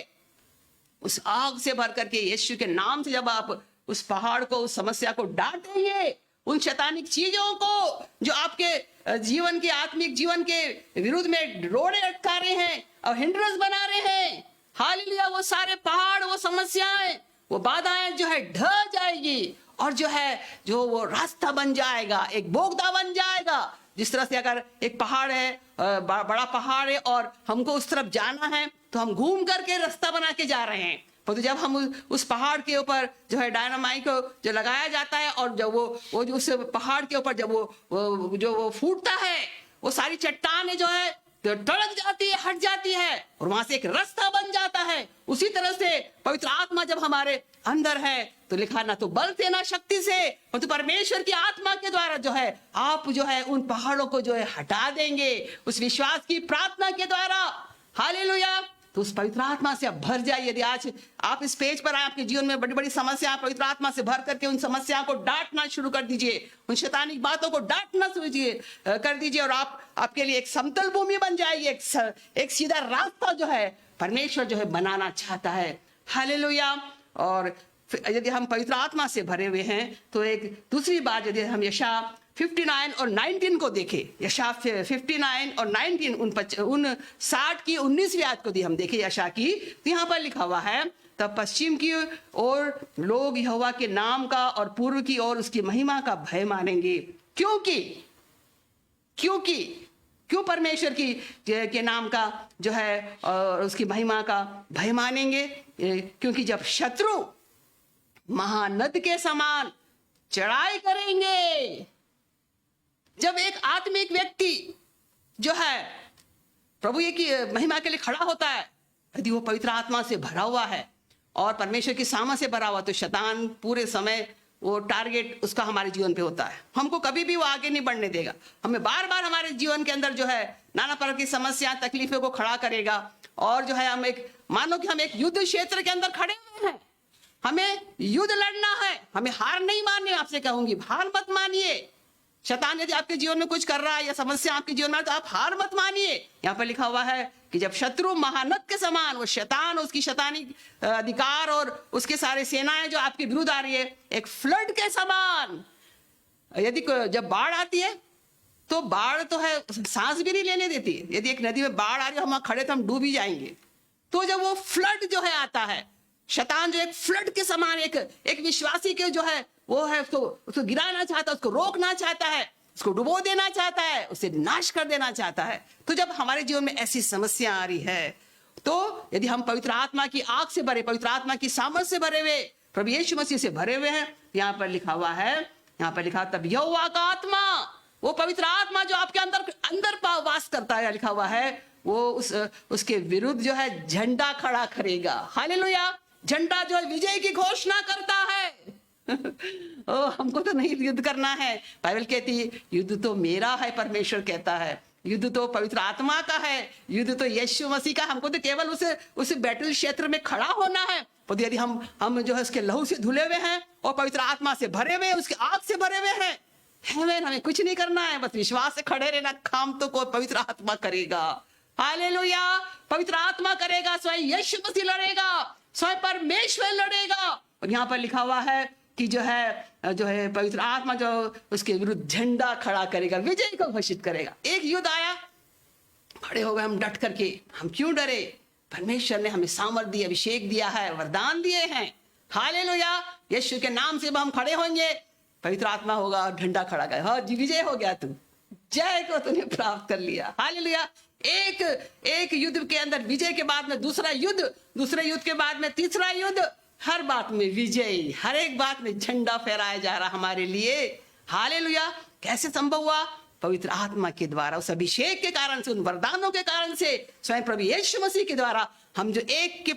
उस आग से भर करके, यीशु के नाम से जब आप उस पहाड़ को, उस समस्या को डांटेंगे, उन शैतानिक चीजों को जो आपके जीवन के आत्मिक जीवन के विरुद्ध में रोड़े अटका रहे हैं और हिंड्रेंस बना रहे हैं, हालेलुया, वो सारे पहाड़, वो समस्याएं, वो बाधाएं जो है ढह जाएगी और जो है जो वो रास्ता बन जाएगा, एक बोगदा बन जाएगा। जिस तरह से अगर एक पहाड़ है, बड़ा पहाड़ है और हमको उस तरफ जाना है तो हम घूम करके रास्ता बना के जा रहे हैं, पर तो जब हम उस पहाड़ के ऊपर जो है डायनामाइट को जो लगाया जाता है और जब वो जो उस पहाड़ के ऊपर जब वो फूटता है, वो सारी चट्टानें जो है तो टड़क जाती है, हट जाती है और वहां से एक रास्ता बन जाता है। उसी तरह से पवित्र आत्मा जब हमारे अंदर है तो लिखा ना तो बल से ना शक्ति से, परंतु परमेश्वर की आत्मा के द्वारा जो है आप जो है उन पहाड़ों को जो है हटा देंगे उस विश्वास की प्रार्थना के द्वारा। हालेलुया। तो उस पवित्र आत्मा से आप भर जाइए। यदि आज आप इस पेज पर आए, आपके जीवन में बड़ी बड़ी समस्या, पवित्र आत्मा से भर करके उन समस्याओं को डांटना शुरू कर दीजिए, उन शैतानिक बातों को डांटना कर दीजिए और आपके लिए एक समतल भूमि बन जाएगी, एक सीधा रास्ता जो है परमेश्वर जो है बनाना चाहता है। हालेलुया। और यदि हम पवित्र आत्मा से भरे हुए हैं तो एक दूसरी बात, यदि हम यशायाह 59 और 19 को देखें, यशायाह 59 और 19 उन 60 की 19वीं आयत को भी हम देखें यशायाह की, तो यहाँ पर लिखा हुआ है, तब पश्चिम की ओर लोग यहोवा के नाम का और पूर्व की ओर उसकी महिमा का भय मानेंगे। क्यों परमेश्वर के नाम का जो है और उसकी महिमा का भय मानेंगे? क्योंकि जब शत्रु महानद के समान चढ़ाई करेंगे, जब एक आत्मिक व्यक्ति जो है प्रभु की महिमा के लिए खड़ा होता है, यदि वो पवित्र आत्मा से भरा हुआ है और परमेश्वर की सामर्थ से भरा हुआ, तो शैतान पूरे समय वो टारगेट उसका हमारे जीवन पे होता है। हमको कभी भी वो आगे नहीं बढ़ने देगा। हमें बार बार हमारे जीवन के अंदर जो है नाना प्रकार की समस्या तकलीफों को खड़ा करेगा और जो है हम एक मानो कि हम एक युद्ध क्षेत्र के अंदर खड़े हुए हैं, हमें युद्ध लड़ना है, हमें हार नहीं माननी। आपसे कहूंगी हार मत मानिए। शैतान यदि आपके जीवन में कुछ कर रहा है या समस्या आपके जीवन में है तो आप हार मत मानिए। यहाँ पर लिखा हुआ है कि जब शत्रु महानद के समान, वो शैतान, उसकी शैतानी अधिकार और उसके सारे सेनाएं जो आपके विरुद्ध आ रही है, एक फ्लड के समान, यदि जब बाढ़ आती है तो बाढ़ तो है सांस भी नहीं लेने देती। यदि एक नदी में बाढ़ आ रही है, हम खड़े तो हम डूब ही जाएंगे। तो जब वो फ्लड जो है आता है, शैतान जो एक फ्लड के समान एक विश्वासी के जो है वो है उसको गिराना चाहता है, उसको रोकना चाहता है, उसको डुबो देना चाहता है, उसे नाश कर देना चाहता है। तो जब हमारे जीवन में ऐसी समस्या आ रही है तो यदि हम पवित्र आत्मा की आग से भरे, पवित्र आत्मा की सामर्थ से भरे हुए, प्रभु यीशु मसीह से भरे हुए हैं, यहाँ पर लिखा हुआ है, यहाँ पर लिखा तब यहोवा का आत्मा, वो पवित्र आत्मा जो आपके अंदर वास करता है, लिखा हुआ है, वो उसके विरुद्ध जो है झंडा खड़ा करेगा। हालेलुया। झंडा जो है विजय की घोषणा करता है। ओ, हमको तो नहीं युद्ध करना है। बाइबल कहती है युद्ध तो मेरा है, परमेश्वर कहता है युद्ध तो पवित्र आत्मा का है, युद्ध तो यीशु मसीह का। हमको तो केवल उस बैटल क्षेत्र में खड़ा होना है। तो यदि हम जो है उसके लहू से धुले हुए हैं और पवित्र आत्मा से भरे हुए हैं, उसके आग से भरे हुए हैं, हमें कुछ नहीं करना है, बस विश्वास से खड़े रहना। काम तो कोई पवित्र आत्मा करेगा। हालेलुया। पवित्र आत्मा करेगा, स्वयं यीशु मसीह लड़ेगा, स्वयं परमेश्वर लड़ेगा। और यहाँ पर लिखा हुआ है कि जो है पवित्र आत्मा जो उसके विरुद्ध झंडा खड़ा करेगा, विजय को घोषित करेगा। एक युद्ध आया, खड़े हो गए हम डट करके। हम क्यों डरे? परमेश्वर ने हमें सामर्थ दी, अभिषेक दिया है, वरदान दिए हैं। हालेलुया। यीशु के नाम से हम खड़े होंगे, पवित्र आत्मा होगा, झंडा खड़ा करेगा। हाँ जी, विजय हो गया, तू जय को तूने प्राप्त कर लिया। हालेलुया। एक युद्ध के अंदर विजय के बाद में दूसरा युद्ध, दूसरे युद्ध के बाद में तीसरा युद्ध, हर बात में विजय, हर एक बात में झंडा फहराया जा रहा हमारे लिए। हालेलुया। कैसे संभव हुआ? पवित्र आत्मा के द्वारा, उस अभिषेक के कारण से, उन वरदानों के कारण से, स्वयं प्रभु यीशु मसीह के द्वारा हम जो एक के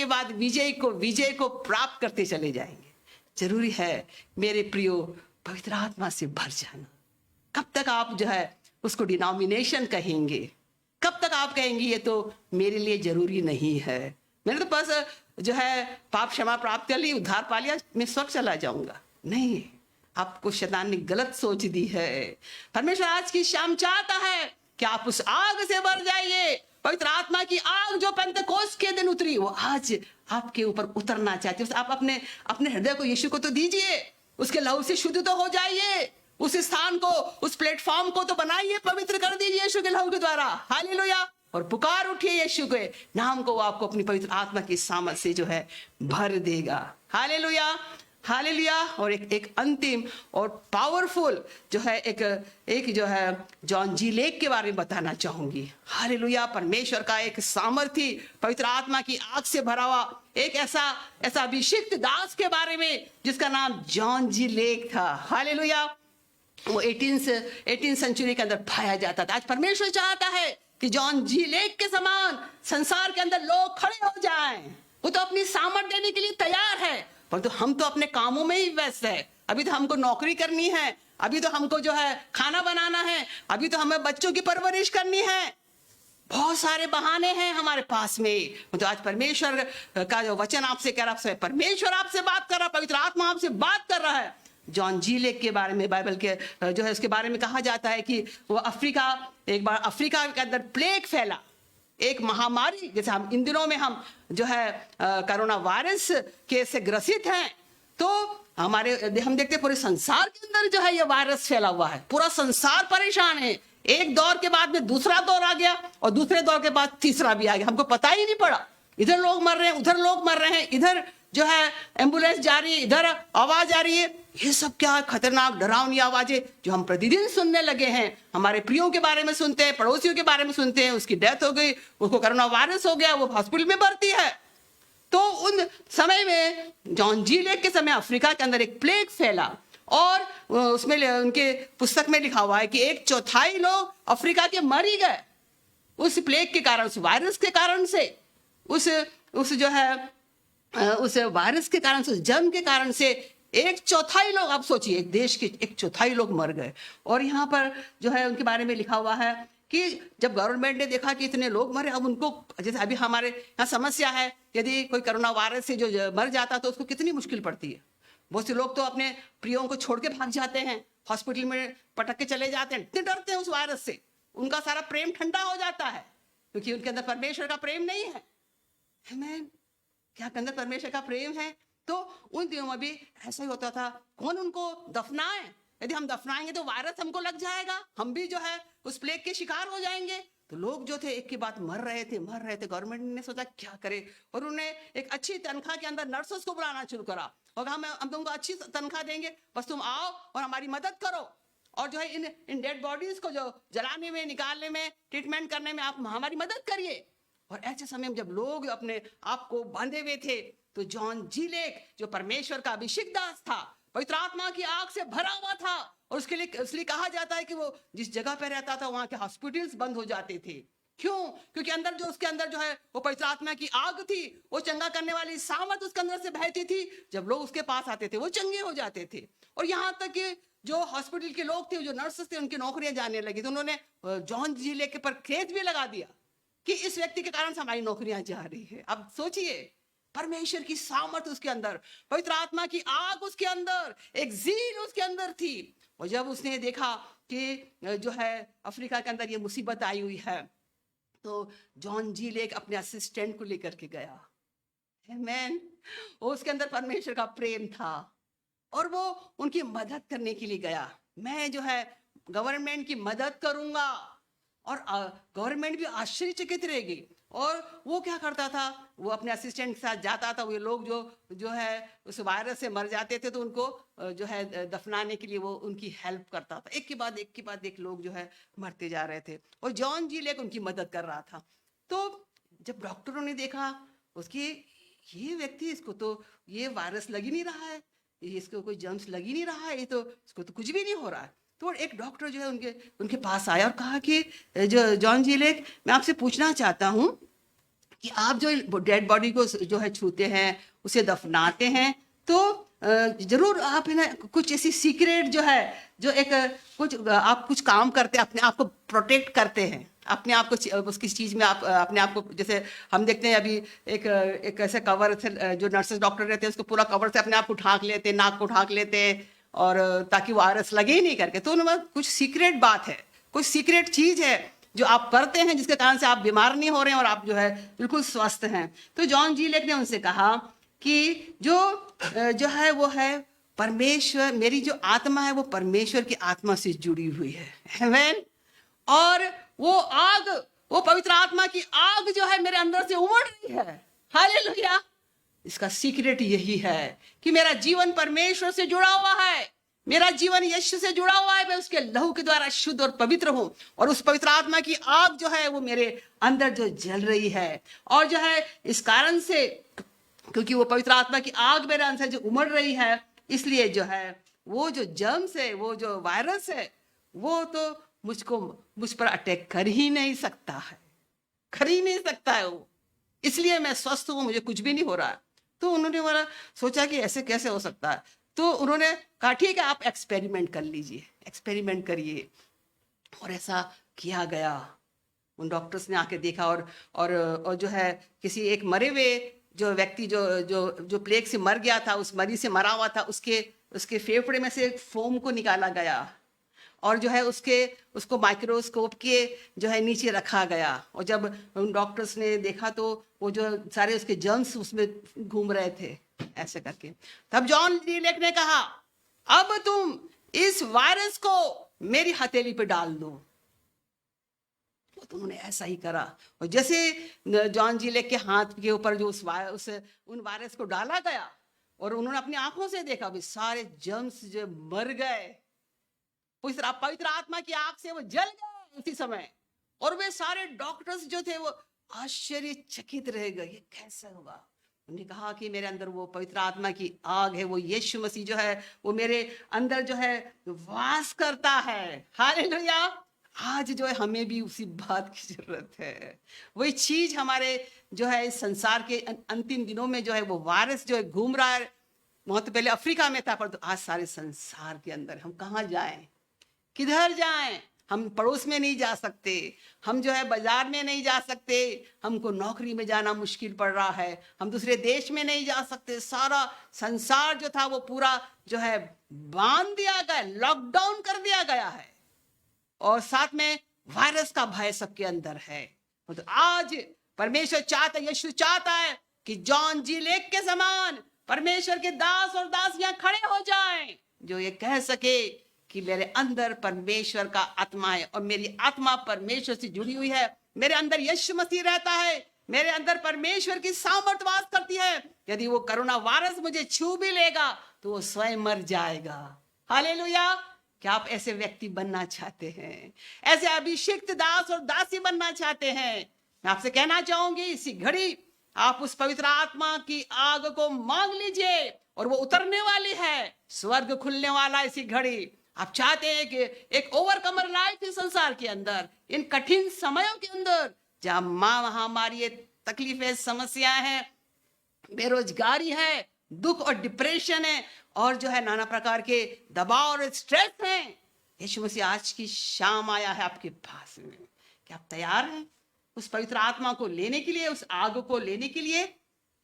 बाद विजय को प्राप्त करते चले जाएंगे। जरूरी है मेरे प्रियो पवित्र आत्मा से भर जाना। कब तक आप जो है उसको डिनोमिनेशन कहेंगे? कब तक आप कहेंगे ये तो मेरे लिए जरूरी नहीं है, मैंने तो बस जो है पाप क्षमा प्राप्त कर ली, उद्धार पा लिया, मैं स्वर्ग चला जाऊंगा? नहीं, आपको शैतान ने गलत सोच दी है। परमेश्वर आज की शाम चाहता है कि आप उस आग से भर जाइए। पवित्र आत्मा की आग जो पेंतेकोस्त के दिन उतरी, वो आज आपके ऊपर उतरना चाहती है। आप अपने हृदय को यीशु को तो दीजिए, उसके लहू से शुद्ध तो हो जाइए, उस स्थान को, उस प्लेटफॉर्म को तो बनाइए, पवित्र कर दीजिए यीशु के लहू के द्वारा। हालेलुया। और पुकार उठिए यीशु के नाम को, वो आपको अपनी पवित्र आत्मा की सामर्थ से जो है भर देगा। Hallelujah, hallelujah. और एक अंतिम और पावरफुल जो है एक जो है जॉन जी लेक के बारे में बताना चाहूंगी। हालेलुया। परमेश्वर का एक सामर्थी पवित्र आत्मा की आग से भरा हुआ एक ऐसा अभिषिक्त दास के बारे में जिसका नाम जॉन जी लेक था। हालेलुया। वो 18th सेंचुरी के अंदर पाया जाता था। आज परमेश्वर चाहता है कि जॉन जी लेक के समान संसार के अंदर लोग खड़े हो जाएं। वो तो अपनी सामर्थ देने के लिए तैयार है, परंतु हम तो अपने कामों में ही व्यस्त है। अभी तो हमको नौकरी करनी है, अभी तो हमको जो है खाना बनाना है, अभी तो हमें बच्चों की परवरिश करनी है। बहुत सारे बहाने हैं हमारे पास में। तो आज परमेश्वर का जो वचन आपसे कह रहा है, परमेश्वर आपसे बात कर रहा है, पवित्र आत्मा आपसे बात कर रहा है। जॉन जी लेक के बारे में बाइबल के जो है उसके बारे में कहा जाता है कि वो एक बार अफ्रीका के अंदर प्लेग फैला, एक महामारी, जैसे हम इन दिनों में हम जो है कोरोना वायरस के से ग्रसित हैं, तो हम देखते हैं पूरे संसार के अंदर जो है ये वायरस फैला हुआ है। पूरा संसार परेशान है। एक दौर के बाद में दूसरा दौर आ गया और दूसरे दौर के बाद तीसरा भी आ गया। हमको पता ही नहीं पड़ा, इधर लोग मर रहे हैं, उधर लोग मर रहे हैं, इधर जो है एम्बुलेंस जा रही है, इधर आवाज आ रही है। ये सब क्या खतरनाक डरावनी आवाजें जो हम प्रतिदिन सुनने लगे हैं। हमारे प्रियों के बारे में सुनते हैं, पड़ोसियों के बारे में सुनते हैं, उसकी डेथ हो गई, उसको कोरोना वायरस हो गया, वो हॉस्पिटल में भर्ती है। तो उन समय में जॉन जी लेक के समय अफ्रीका के अंदर एक प्लेग फैला और उसमें उनके पुस्तक में लिखा हुआ है कि 1/4 लोग अफ्रीका के मर ही गए उस प्लेग के कारण, उस वायरस के कारण से, उस जो है उस वायरस के कारण से, उस जंग के कारण से 1/4 लोग, आप सोचिए एक देश के 1/4 लोग मर गए। और यहाँ पर जो है उनके बारे में लिखा हुआ है कि जब गवर्नमेंट ने देखा कि इतने लोग मरे, अब उनको, जैसे अभी हमारे यहाँ समस्या है, यदि कोई कोरोना वायरस से जो मर जाता तो उसको कितनी मुश्किल पड़ती है। बहुत से लोग तो अपने प्रियों को छोड़ के भाग जाते हैं, हॉस्पिटल में पटक के चले जाते हैं, इतने डरते हैं उस वायरस से। उनका सारा प्रेम ठंडा हो जाता है क्योंकि उनके अंदर परमेश्वर का प्रेम नहीं है। आमीन। क्या अंदर परमेश्वर का प्रेम है? तो उन दिनों में भी ऐसा ही होता था। कौन उनको दफनाए? यदि हम दफनाएंगे तो वायरस हमको लग जाएगा, हम भी जो है उस प्लेग के शिकार हो जाएंगे। तो लोग जो थे एक के बाद मर रहे थे। गवर्नमेंट ने सोचा क्या करे, और उन्होंने एक अच्छी तनख्वाह के अंदर नर्सेस को बुलाना शुरू करा और हम तुमको अच्छी तनख्वाह देंगे, बस तुम आओ और हमारी मदद करो, और जो है इन डेड बॉडीज को जो जलाने में, निकालने में, ट्रीटमेंट करने में आप हमारी मदद करिए। और ऐसे समय में जब लोग अपने आप को बांधे हुए थे, तो जॉन जी लेक जो परमेश्वर का अभिषिक्त दास था, पवित्र आत्मा की आग से भरा हुआ था, और उसके लिए इसलिए कहा जाता है कि वो जिस जगह पे रहता था वहां के हॉस्पिटल्स बंद हो जाते थे। क्यों? क्योंकि उसके अंदर जो है वो पवित्र आत्मा की आग थी, वो चंगा करने वाली सामर्थ उसके अंदर से बहती थी। जब लोग उसके पास आते थे वो चंगे हो जाते थे। और यहाँ तक कि जो हॉस्पिटल के लोग थे, जो नर्सेस थे, उनकी नौकरियां जाने लगी। तो उन्होंने जॉन जी लेक पर केस भी लगा दिया कि इस व्यक्ति के कारण से हमारी नौकरियां जा रही है। अब सोचिए, परमेश्वर की सामर्थ उसके अंदर, पवित्र आत्मा की आग उसके अंदर, एक जील उसके अंदर थी। और जब उसने देखा कि जो है अफ्रीका के अंदर ये मुसीबत आई हुई है, तो जॉन जी लेक अपने असिस्टेंट को लेकर के गया। आमीन। उसके अंदर परमेश्वर का प्रेम था और वो उनकी मदद करने के लिए गया। मैं जो है गवर्नमेंट की मदद करूंगा, और गवर्नमेंट भी आश्चर्यचकित रहेगी। और वो क्या करता था, वो अपने असिस्टेंट के साथ जाता था। वो लोग जो है उस वायरस से मर जाते थे, तो उनको जो है दफनाने के लिए वो उनकी हेल्प करता था। एक के बाद एक लोग जो है मरते जा रहे थे, और जॉन जी लेक उनकी मदद कर रहा था। तो जब डॉक्टरों ने देखा उसकी, ये व्यक्ति, इसको तो ये वायरस लग ही नहीं रहा है, इसको कोई जर्म्स लग ही नहीं रहा है, ये तो इसको तो कुछ भी नहीं हो रहा है। तो एक डॉक्टर जो है उनके पास आया और कहा कि जो जॉन जी लेक, मैं आपसे पूछना चाहता हूँ कि आप जो डेड बॉडी को जो है छूते हैं, उसे दफनाते हैं, तो जरूर आप है ना कुछ ऐसी सीक्रेट जो है, जो आप कुछ काम करते हैं, अपने आप को प्रोटेक्ट करते हैं, अपने आप को उसकी चीज में आप अपने आप को, जैसे हम देखते हैं अभी एक ऐसे कवर से जो नर्सेस डॉक्टर रहते हैं, उसको पूरा कवर से अपने आप को ढांक लेते हैं, नाक को ढांक लेते हैं, और ताकि वायरस लगे ही नहीं करके। तो उनमें कुछ सीक्रेट बात है, कुछ सीक्रेट चीज है जो आप करते हैं, जिसके कारण से आप बीमार नहीं हो रहे हैं और आप जो है बिल्कुल स्वस्थ हैं। तो जॉन जी लेक ने उनसे कहा कि जो है वो है परमेश्वर, मेरी जो आत्मा है वो परमेश्वर की आत्मा से जुड़ी हुई है, आमीन। और वो आग, वो पवित्र आत्मा की आग जो है मेरे अंदर से उमड़ रही है, हालेलुया। इसका सीक्रेट यही है कि मेरा जीवन परमेश्वर से जुड़ा हुआ है, मेरा जीवन यीशु से जुड़ा हुआ है, मैं उसके लहू के द्वारा शुद्ध और पवित्र हूं, और उस पवित्र आत्मा की आग जो है वो मेरे अंदर जो जल रही है। और जो है इस कारण से, क्योंकि वो पवित्र आत्मा की आग मेरे अंदर जो उमड़ रही है, इसलिए जो है वो जो जर्म्स है, वो जो वायरस है, वो तो मुझ पर अटैक कर ही नहीं सकता है, कर ही नहीं सकता है वो। इसलिए मैं स्वस्थ हूं, मुझे कुछ भी नहीं हो रहा है। तो उन्होंने बोला, सोचा कि ऐसे कैसे हो सकता है। तो उन्होंने कहा ठीक है, आप एक्सपेरिमेंट कर लीजिए, एक्सपेरिमेंट करिए। और ऐसा किया गया। उन डॉक्टर्स ने आके देखा, और जो है किसी एक मरे हुए जो व्यक्ति जो जो जो प्लेग से मर गया था, उस मरीज से मरा हुआ था, उसके फेफड़े में से फोम को निकाला गया, और जो है उसको माइक्रोस्कोप के जो है नीचे रखा गया। और जब उन डॉक्टर्स ने देखा तो वो जो सारे उसके जर्म्स उसमें घूम रहे थे ऐसे करके। तब जॉन जी लेक ने कहा, अब तुम इस वायरस को मेरी हथेली पे डाल दो। तो उन्होंने ऐसा ही करा, और जैसे जॉन जी लेक के हाथ के ऊपर जो उन वायरस को डाला गया, और उन्होंने अपनी आंखों से देखा, भी सारे जर्म्स जो मर गए, पवित्र आत्मा की आग से वो जल गए उसी समय। और वे सारे डॉक्टर्स जो थे वो आश्चर्यचकित रह गए, ये कैसे होगा। उन्होंने कहा कि मेरे अंदर वो पवित्र आत्मा की आग है, वो यीशु मसीह जो है वो मेरे अंदर जो है वास करता है, हालेलुया। आज जो है हमें भी उसी बात की जरूरत है। वही चीज हमारे जो है इस संसार के अंतिम दिनों में जो है वो वायरस जो है घूम रहा है। बहुत पहले अफ्रीका में था, पर तो आज सारे संसार के अंदर। हम कहाँ जाएं, किधर जाएं? हम पड़ोस में नहीं जा सकते, हम जो है बाजार में नहीं जा सकते, हमको नौकरी में जाना मुश्किल पड़ रहा है, हम दूसरे देश में नहीं जा सकते। सारा संसार जो था वो पूरा जो है बांध दिया गया, लॉकडाउन कर दिया गया है, और साथ में वायरस का भय सबके अंदर है। तो आज परमेश्वर चाहता है, यीशु चाहता है कि जॉन जी लेक के समान परमेश्वर के दास और दासियां खड़े हो जाएं, जो ये कह सके कि मेरे अंदर परमेश्वर का आत्मा है, और मेरी आत्मा परमेश्वर से जुड़ी हुई है, मेरे अंदर यीशु मसीह रहता है, मेरे अंदर परमेश्वर की सामर्थ वास करती है। यदि वो कोरोना वायरस मुझे छू भी लेगा तो वो स्वयं मर जाएगा, हालेलुया। क्या आप ऐसे व्यक्ति बनना चाहते हैं? ऐसे अभिषिक्त दास और दासी बनना चाहते हैं? मैं आपसे कहना चाहूंगी, इसी घड़ी आप उस पवित्र आत्मा की आग को मांग लीजिए, और वो उतरने वाली है, स्वर्ग खुलने वाला इसी घड़ी। आप चाहते हैं कि एक ओवरकमर लाइफ इस संसार के अंदर, इन कठिन समयों के अंदर, जहां महामारी, तकलीफें, समस्याएं हैं, बेरोजगारी है, दुख और डिप्रेशन है, और जो है नाना प्रकार के दबाव और स्ट्रेस हैं। यीशु मसीह आज की शाम आया है आपके पास में। क्या आप तैयार हैं उस पवित्र आत्मा को लेने के लिए, उस आग को लेने के लिए?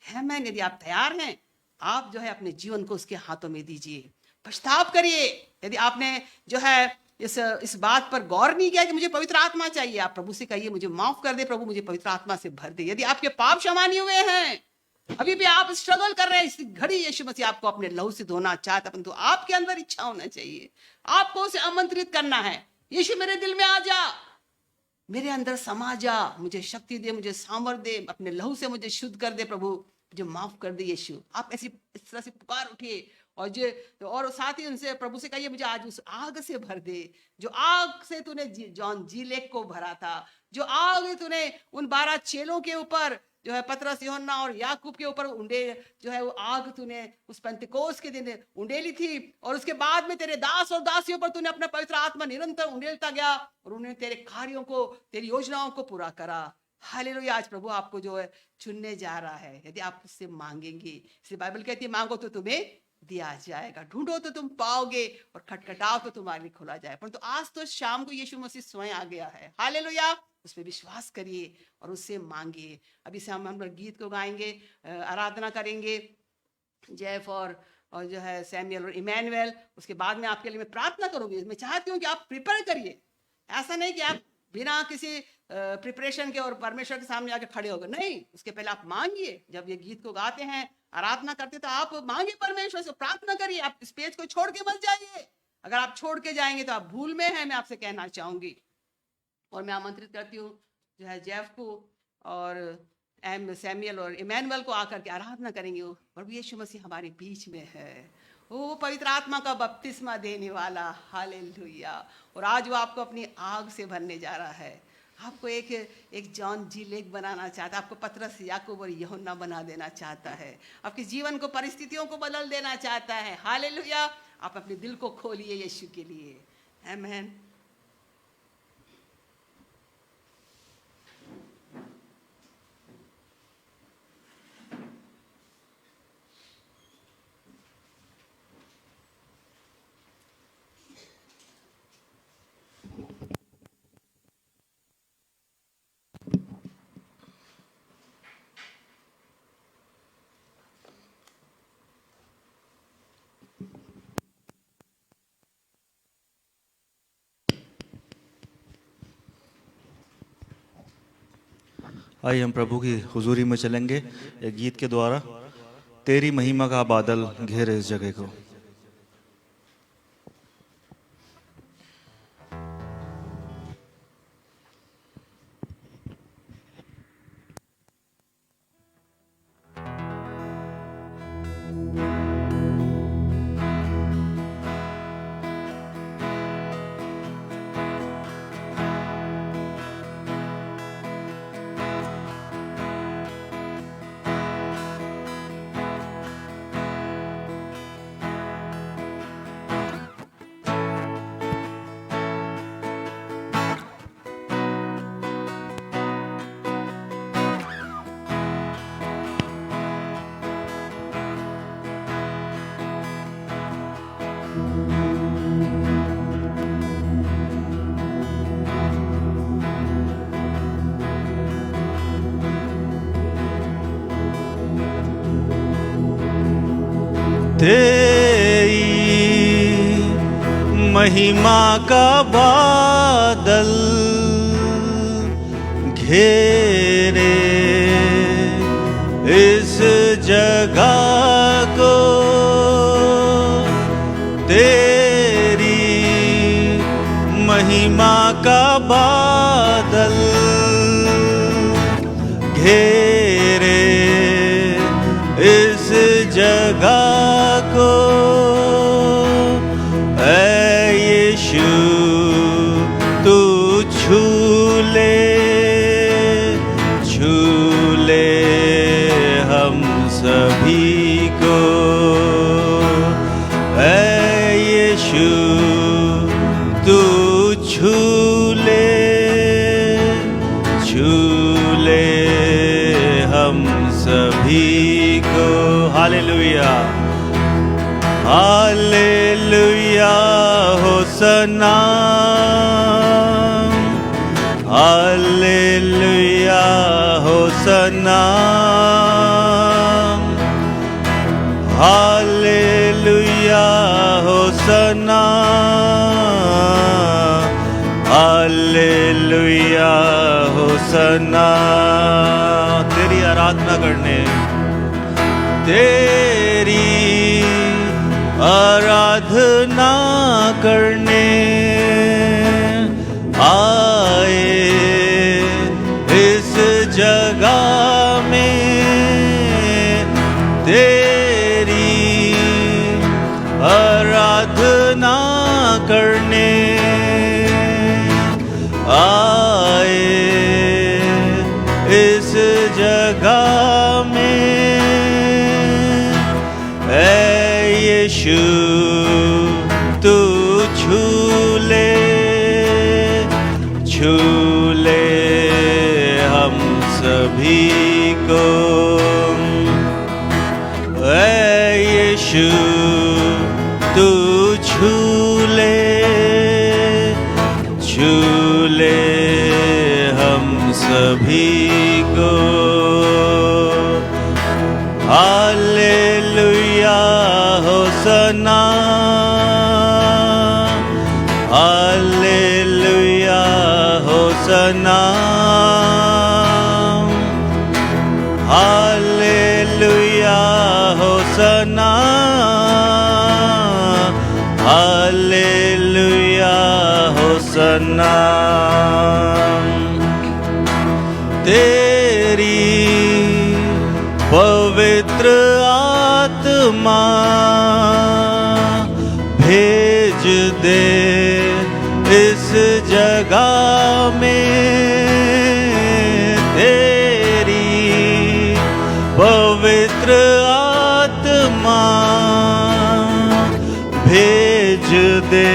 है मैं, यदि आप तैयार हैं, आप जो है अपने जीवन को उसके हाथों में दीजिए, पछताव करिए। यदि आपने जो है इस बात पर गौर नहीं किया कि मुझे पवित्र आत्मा चाहिए, आप प्रभु से कहिए, मुझे माफ कर दे प्रभु, मुझे पवित्र आत्मा से भर दे। यदि आपके पाप क्षमा नहीं हुए हैं, अभी भी आप स्ट्रगल कर रहे हैं, इस घड़ी यीशु मसीह आपको अपने लहू से धोना चाहता है, परंतु आपके अंदर इच्छा होना चाहिए, आपको उसे आमंत्रित करना है। यीशु मेरे दिल में आ जा, मेरे अंदर समा जा, मुझे शक्ति दे, मुझे सामर्थ दे, अपने लहू से मुझे शुद्ध कर दे प्रभु, मुझे माफ कर दे यीशु। आप इस तरह से पुकार उठिए, और साथ ही उनसे, प्रभु से कहिए, मुझे आज उस आग से भर दे, जो आग से तूने जॉन जी लेक को भरा था, जो आग तूने उन 12 चेलों के ऊपर जो है पतरस, यूहन्ना और याकूब के ऊपर जो है वो आग तूने उस पेंतिकोस्त के दिन उंडेली थी, और उसके बाद में तेरे दास और दासियों पर तूने अपना पवित्र आत्मा निरंतर उंडेलता गया, और उन्होंने तेरे कार्यों को, तेरी योजनाओं को पूरा करा। हालेलुया। आज प्रभु आपको जो है चुनने जा रहा है, यदि आप उससे मांगेंगे। इसलिए बाइबल कहती है, मांगो तो तुम्हें दिया जाएगा, ढूंढो तो तुम पाओगे, और खटखटाओ तो तुम्हारे लिए खोला जाए। परंतु आज तो शाम को यीशु मसीह स्वयं आ गया है, हालेलुया। उस पर विश्वास करिए और उससे मांगिए। अभी से हम लोग गीत को गाएंगे, आराधना करेंगे, जय फॉर, और जो है सैमुअल और इमैनुअल। उसके बाद में आपके लिए मैं प्रार्थना करूंगी। मैं चाहती हूँ कि आप प्रिपेयर करिए, ऐसा नहीं कि आप बिना किसी प्रिपरेशन के और परमेश्वर के सामने आके खड़े होकर नहीं, उसके पहले आप मांगिए। जब ये गीत को गाते हैं, आराधना करते, तो आप मांगिए परमेश्वर से, प्रार्थना करिए। आप इस पेज को छोड़ के मत जाइए। अगर आप छोड़ के जाएंगे तो आप भूल में हैं, मैं आपसे कहना चाहूंगी। और मैं आमंत्रित करती हूँ जो है जेफ को और एम सैमुअल और इमैनुअल को आकर के आराधना करेंगे। प्रभु यीशु मसीह हमारे बीच में है, वो पवित्र आत्मा का बपतिस्मा देने वाला, हालेलुया। और आज वो आपको अपनी आग से भरने जा रहा है। आपको एक जॉन जी लेक बनाना चाहता है, आपको पतरस, याकूब और यूहन्ना बना देना चाहता है, आपके जीवन को, परिस्थितियों को बदल देना चाहता है, हालेलुया। आप अपने दिल को खोलिए यीशु के लिए, आमीन। आइए हम प्रभु की हुजूरी में चलेंगे एक गीत के द्वारा। तेरी महिमा का बादल घेरे इस जगह को। तेरी महिमा का बादल घेरे इस जगह को, तेरी महिमा का बादल घेरे इस जगह को। ऐ यीशु तू छू ले हम सभी को। ऐ यीशु तू छू ले हम सभी को। Hallelujah hallelujah होसना, hallelujah होसना, hallelujah होसना, hallelujah होसना। तेरी आराधना करने, तेरी आराधना करने आए इस जगह में। तेरी आराधना करने आए इस जगह में। ऐ यीशु तू छू ले हम सभी को। ऐ यीशु तू छू ले हम सभी को। Hallelujah होसना, hallelujah होसना, होसना, hallelujah होसना, hallelujah होसना। तेरी पवित्र आत्मा भेज दे इस जगह में, तेरी पवित्र आत्मा भेज दे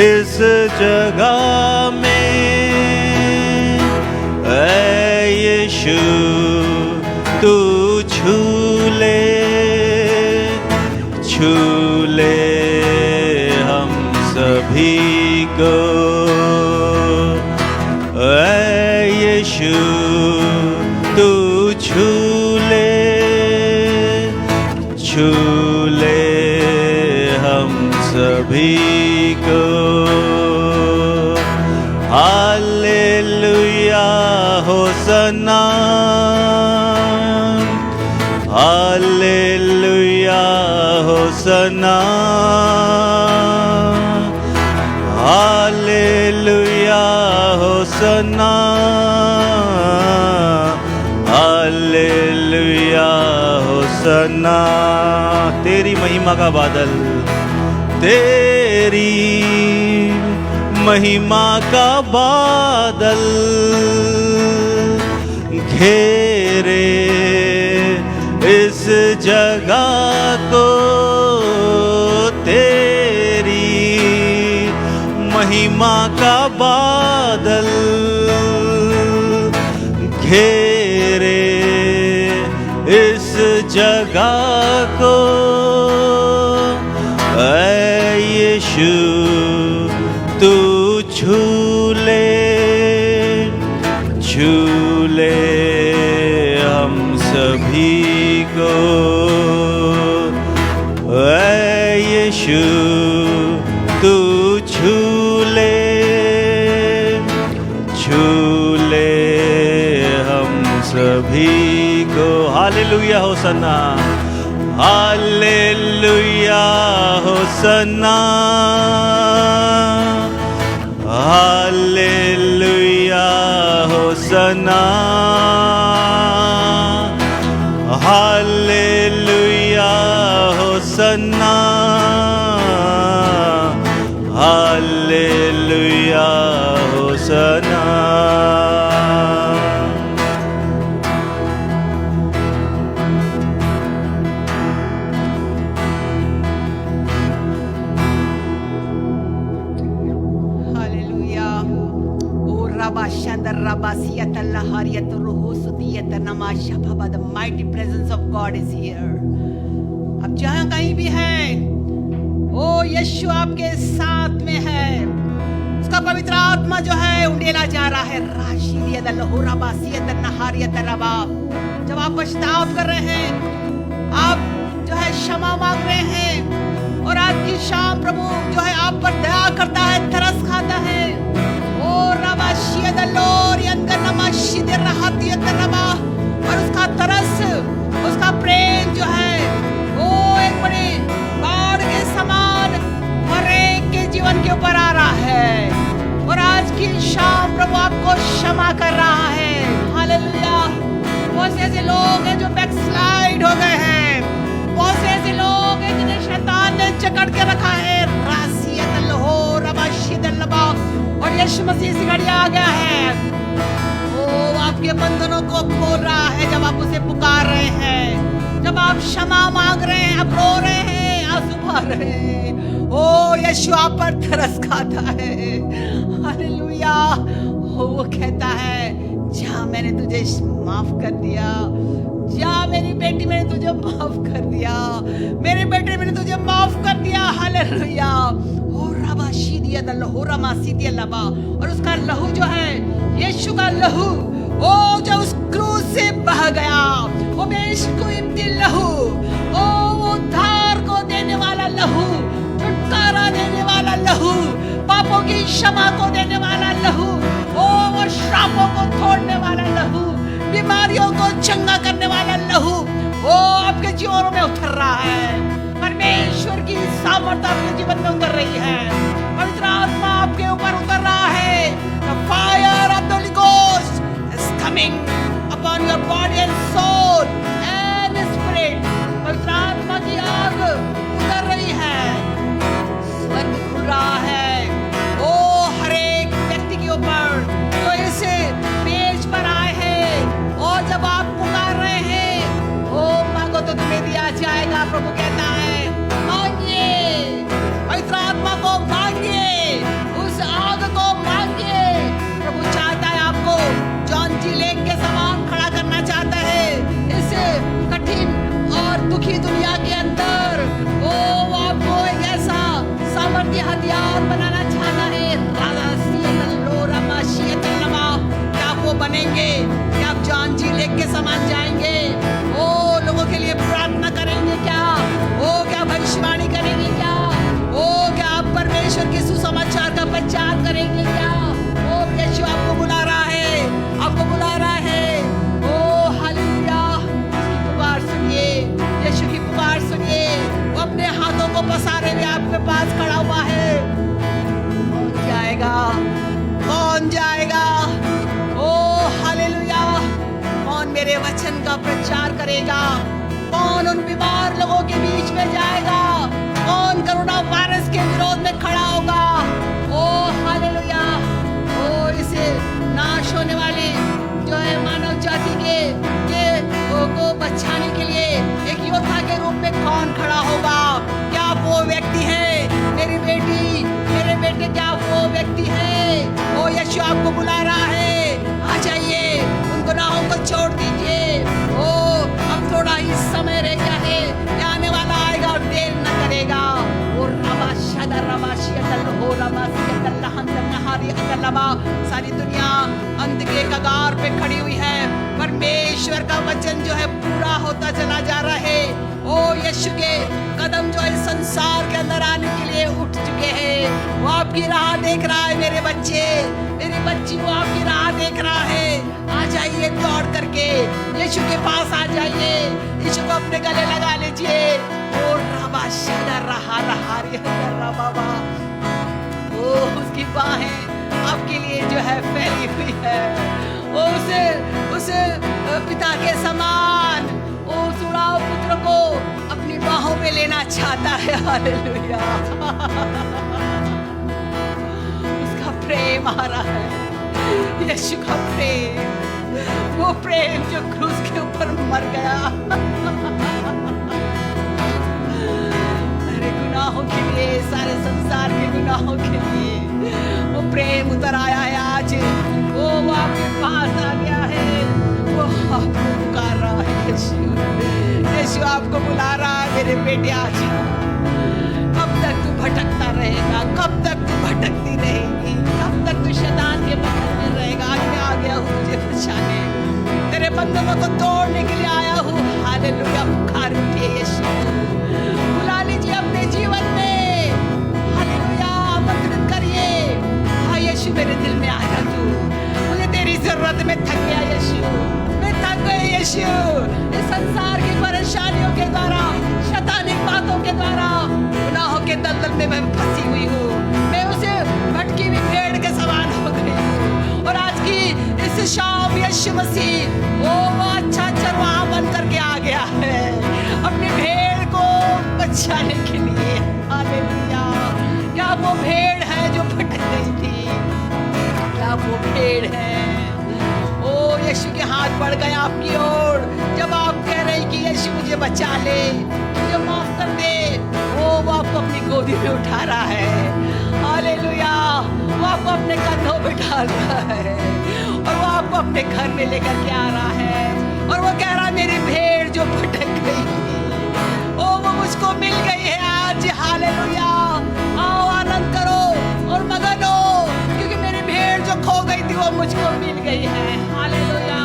इस जगह में। ऐ यीशु तू छू ले हम सभी को। ऐ यीशु तू छू ले हम सभी को। Hallelujah होसना, hallelujah होसना, hallelujah होसना, hallelujah होसना। तेरी महिमा का बादल, तेरी महिमा का बादल घेरे इस जगह को। तेरी महिमा का बादल घेरे इस जगह को। ऐ यीशु तू छू ले हम सभी को। ऐ यीशु तू छू ले हम सभी को। Hallelujah होसना, hallelujah होसना, hallelujah होसना, hallelujah होसना, hallelujah होसना। The mighty presence of God is here. अब जहाँ कहीं भी है, ओ यीशु आपके साथ में है। उसका पवित्र आत्मा जो है उंडेला जा रहा है। जब आप पछताव कर रहे हैं, आप जो है क्षमा मांग रहे हैं, और आज की शाम प्रभु जो है आप पर दया करता है, तरस खाता है। ओ रबा शियदलोर यंगनमा शिदर रहतियत रबा, और उसका तरस, उसका प्रेम जो है वो एक बड़ी बाढ़ के समान हर एक के जीवन के ऊपर आ रहा है। और आज की शाम प्रभु आपको क्षमा कर रहा है। हालेलुया। बहुत से ऐसे लोग हैं जो बैकस्लाइड हो गए हैं, बहुत से ऐसे लोग हैं जिन्हें शैतान ने जकड़ के रखा है। और यीशु मसीह की घड़ी आ गया है, वो आपके बंधनों को खोल रहा है। जब आप उसे पुकार रहे हैं, जब आप क्षमा मांग रहे हैं, आप रो रहे हैं, आंसू बहा रहे हैं, ओ यीशु आप पर तरस खाता है। हालेलुया। वो कहता है, जा मैंने तुझे माफ कर दिया, जा मेरी बेटी मैंने तुझे माफ कर दिया, मेरे बेटे मैंने तुझे माफ कर दिया। हालेलुया। और उसका लहू जो है, यीशु का लहू, वो जो उस क्रूस से बह गया, वो बेशकीमती लहू, ओ वो उद्धार को देने वाला लहू, छुटकारा देने वाला लहू, पापों की क्षमा को देने वाला लहू, ओ वो श्रापों को तोड़ने वाला लहू, बीमारियों को चंगा करने वाला लहू वो आपके जीवनों में उतर रहा है। परमेश्वर की सामर्थ आपके जीवन में उतर रही है। पवित्र आत्मा आपके ऊपर उतर रहा है। The fire of the Holy Ghost is coming upon your body and soul and spirit. पवित्र आत्मा की आग उतर रही है। स्वर्ग खुल रहा है ओ हर एक व्यक्ति के ऊपर जो इस पेज पर आए हैं। और जब आप पुकार रहे हैं ओ मांगो तो तुम्हें दिया जाएगा। प्रभु कहता है मांगिए, पवित्र आत्मा को मांगिए, उस आग को मांगिए। प्रभु चाहता है आपको जॉन जी लेक के समान खड़ा करना चाहता है इस कठिन और दुखी दुनिया के अंदर। वो आपको एक ऐसा सामर्थ्य हथियार बनाना चाहता है। क्या आप वो बनेंगे? क्या आप जॉन जी लेक के समान जाएंगे? ओ लोगों के लिए प्रार्थना करेंगे क्या? ओ क्या भविष्यवाणी करेंगे क्या? ओ क्या आप परमेश्वर के सुसमाचार का प्रचार करेंगे क्या? ओ यीशु आपको बुला रहा है, आपको बुला रहा है। ओ हालेलुया, उसकी पुकार सुनिए, यीशु की पुकार सुनिए। वो अपने हाथों को पसारे हुए आपके पास खड़ा हुआ है। कौन जाएगा? कौन जाएगा? ओ हालेलुया, कौन मेरे वचन का प्रचार करेगा? कौन उन बीमार लोगों के बीच में जाएगा? कौन कोरोना वायरस के विरोध में खड़ा होगा? ओ हालेलुया, ओ इसे नाश होने वाले जो है मानव जाति के को बचाने के लिए एक योद्धा के रूप में कौन खड़ा होगा? क्या वो व्यक्ति है? मेरी बेटी, मेरे बेटे, क्या वो व्यक्ति है? ओ यीशु आपको बुला रहा है, आ जाइए, उन गुनाहों को छोड़ दीजिए। ओ अब थोड़ा ही समय रह गया है, क्या आने वाला आएगा और देर न करेगा। ओ सारी दुनिया अंत के कगार पे खड़ी हुई है। परमेश्वर का वचन जो है पूरा होता चला जा रहा है। ओ यीशु के कदम जो है संसार के अंदर आने के लिए उठ चुके हैं। वो आपकी राह देख रहा है मेरे बच्चे, मेरी बच्ची, वो आपकी राह देख रहा है। आ जाइए दौड़ करके यीशु के पास आ जाइए, यीशु को अपने गले लगा लीजिए। ओ रबा शदा रहा रहा रे बाबा, ओ उसकी बाहें आपके लिए जो है फैली हुई है। ओ उसे पिता के समान उस उड़ाऊ पुत्र को अपनी बाहों में लेना चाहता है। हालेलुया, उसका प्रेम आ रहा है, यीशु का प्रेम, वो प्रेम जो क्रूस के ऊपर मर गया मेरे गुनाहों के लिए, सारे संसार के गुनाहों के लिए। वो प्रेम उतर आया है आज, वो आपके पास आ गया है, वो आपको पुकार रहा है। यीशु आपको बुला रहा है, मेरे बेटे आ जा। कब तक तू भटकता रहेगा? कब तक तू भटकती रहेगी? कब तक तू शैतान के पकड़ में रहेगा? आज मैं आ गया हूँ तुझे बचाने, तेरे बंधनों को तोड़ने के लिए आया हूँ। हालेलुया, पुकार उठिए, यीशु बुला लीजिए अपने जीवन में। हालेलुया, आमंत्रित करिए। हाँ यीशु, मेरे दिल में आ जा तू, मुझे तेरी जरूरत में थक गया यीशु, मैं थक गई यीशु। इस संसार की परेशानियों के द्वारा, शैतानिक बातों के द्वारा, गुनाहों के दलदल में मैं फंसी हुई हूँ। मैं उसे भटकी हुई भेड़ के समान हो गई हूँ। और आज की इस शाम यीशु मसीह वो अच्छा चरवाहा बन करके आ गया है अपनी भेड़ को बचाने के लिए। हालेलुया, क्या वो भेड़ है जो भटक गई थी? क्या वो भेड़ है? ओ यीशु के हाथ बढ़ गए आपकी ओर, जब आप कह रहे हैं कि यीशु मुझे बचा ले, मुझे माफ कर दे, वो आपको अपनी गोदी में उठा रहा है। हालेलुया, वो आपको अपने कंधों पे डाल रहा है और वो आपको अपने घर में लेकर के आ रहा है। और वो कह रहा है मेरी भेड़ जो भटक गई थी, ओ वो मुझको मिल गई है आज। हालेलुया, आओ आनंद करो और मगन हो, क्योंकि मेरी भेड़ जो खो गई थी वो मुझको मिल गई है। हालेलुया,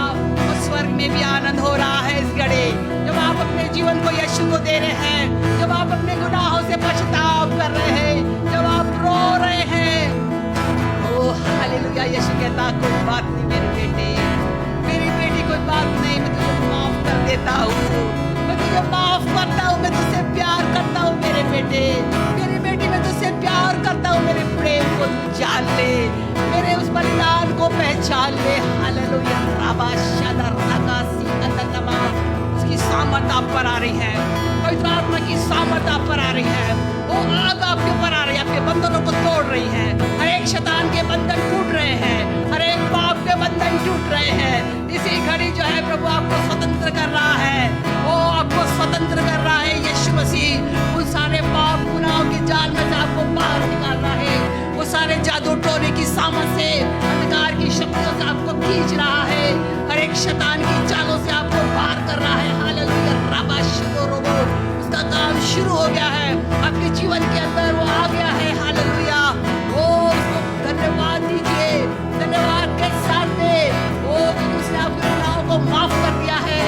उस स्वर्ग में भी आनंद हो रहा है इस घड़ी, जब आप अपने जीवन को यीशु को दे रहे हैं, जब आप अपने गुनाहों से पछताव कर रहे हैं, जब आप रो रहे हैं। ओ हालेलुया, यीशु कहता कोई बात नहीं मेरे बेटे, मेरी बेटी, कोई बात नहीं, मैं तुझे माफ कर देता हूँ, मैं तुझे माफ करता हूँ, मैं तुझसे प्यार करता हूँ मेरे बेटे, मेरी बेटी, मैं तुझसे प्यार करता हूँ, मेरे प्रेम को जान ले, मेरे उस बलिदान को पहचान ले। हालेलुया। राबा शादा रागा सी अतनमा, उसकी सामर्थ आप पर आ रही है, पवित्र आत्मा की सामर्थ आप पर आ रही है, वो आग आपके ऊपर आ रही है, आपके बंधनों को तोड़ रही है, हर एक शैतान के बंधन टूट रहे हैं, हर एक पाप के बंधन टूट रहे हैं। इसी घड़ी जो है प्रभु आपको स्वतंत्र कर रहा है, वो आपको स्वतंत्र कर रहा है। यीशु मसीह उन सारे पाप गुनाहों के जाल में से आपको बाहर निकाल रहा है, वो सारे जादू टोने की सामर्थ से, अंधकार की शक्तियों से आपको खींच रहा है, हर एक शैतान की चालों से आपको बाहर कर रहा है। हालेलुया। राबा शदो रोबो, उसका काम शुरू हो गया है, आपके जीवन के अंदर वो आ गया है। हालेलुया। ओ उसको धन्यवाद दीजिए, धन्यवाद के साथ में वो उसने आपके गुनाहों को माफ कर दिया है,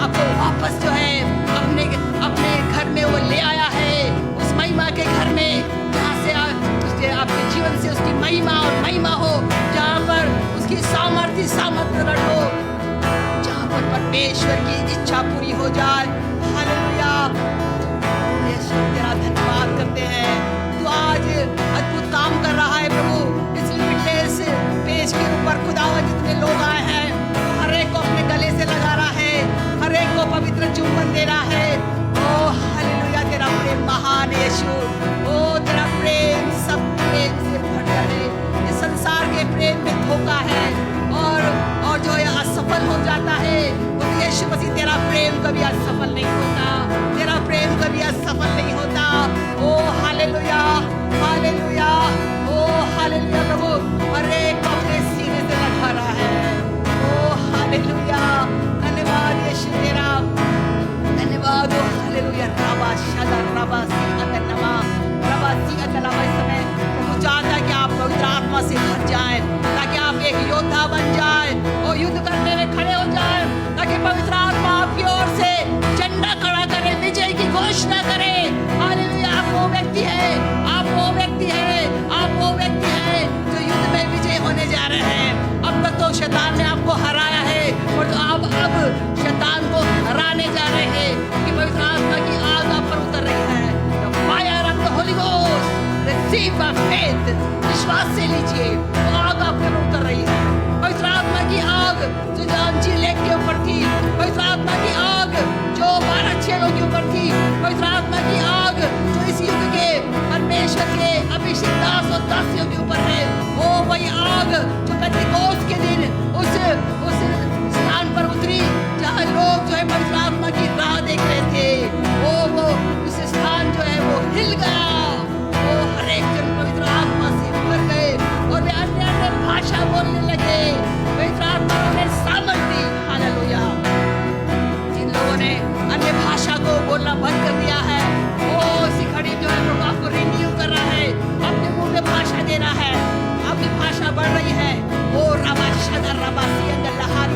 आपको वापस जो है अपने अपने घर में वो ले आया है, उस महिमा के घर में, जहाँ से उसके आपके जीवन से उसकी महिमा और महिमा हो, जहाँ पर उसकी सामर्थ्य प्रकट हो, जहाँ पर परमेश्वर की इच्छा पूरी हो जाए। हालेलुया। यीशु तेरा धन्यवाद करते हैं, तू आज अद्भुत काम कर रहा है प्रभु। इस लिमिटलेस पेज के ऊपर खुदावा जितने लोग आए हैं, तो हर एक को अपने गले से लगा रहा है, हर एक को पवित्र चुंबन दे रहा है। ओ हालेलुया। तेरा प्रेम महान है यीशु, ओ तेरा प्रेम सब प्रेम से भर जाए। इस संसार के प्रेम में धोखा है और जो है असफल हो जाता है, तो यीशु मसीह तेरा प्रेम कभी असफल नहीं होता, तेरा प्रेम कभी असफल नहीं होता। ओ हालेलुया, हालेलुया, ओ हालेलुया। प्रभु हर एक को अपने सीने से लगा रहा है। ओ हालेलुया। धन्यवाद यीशु तेरा, धन्यवाद। ओ हालेलुया। राबा शादा राबा सी अतनमा, राबा सी अतनमा। इस समय प्रभु चाहता है कि आप पवित्र आत्मा से भर जाएं, ताकि आप एक योद्धा बन जाएं और युद्ध करने में खड़े हो जाएं, ताकि पवित्र आत्मा आपकी ओर से झंडा खड़ा करे, विजय की घोषणा करे। हालेलुया। आप वो व्यक्ति है, आप वो व्यक्ति है, आप वो व्यक्ति है जो युद्ध में विजय होने जा रहे हैं। अब तक तो शैतान ने आपको हराया है, और तो अब शैतान को हराने जा रहे हैं, कि पवित्र आत्मा की आग आप पर उतर रही है। The fire of the Holy Ghost, receive by faith, विश्वास से लीजिए, वो आग आप पर उतर रही है। पवित्र आत्मा की आग जो जांची लेक के ऊपर थी, पवित्र आत्मा की आग जो 12 चेलों के ऊपर थी, पवित्र आत्मा की आग जो इस युग के परमेश्वर के अभिषेक दास और दासियों के ऊपर है, वो वही आग जो पेंटिकोस्त के दिन उस स्थान पर उतरी, जहाँ लोग जो है पवित्र आत्मा की राह देख रहे थे, वो उस स्थान जो है वो हिल गया। वो हर एक जन पवित्र आत्मा से भर गए और वे अन्य अन्य भाषा बोलने लगे। पवित्र आत्मा ने सामर्थ दी। हालेलुया। जिन लोगों ने अन्य भाषा को बोलना बंद कर दिया है, वो इसी घड़ी जो है प्रभु आपको रिन्यू कर रहा है, अपने मुंह में भाषा दे रहा है, आपकी भाषा बढ़ रही है। ओ राबा शदा राबा सी अंगल लहारी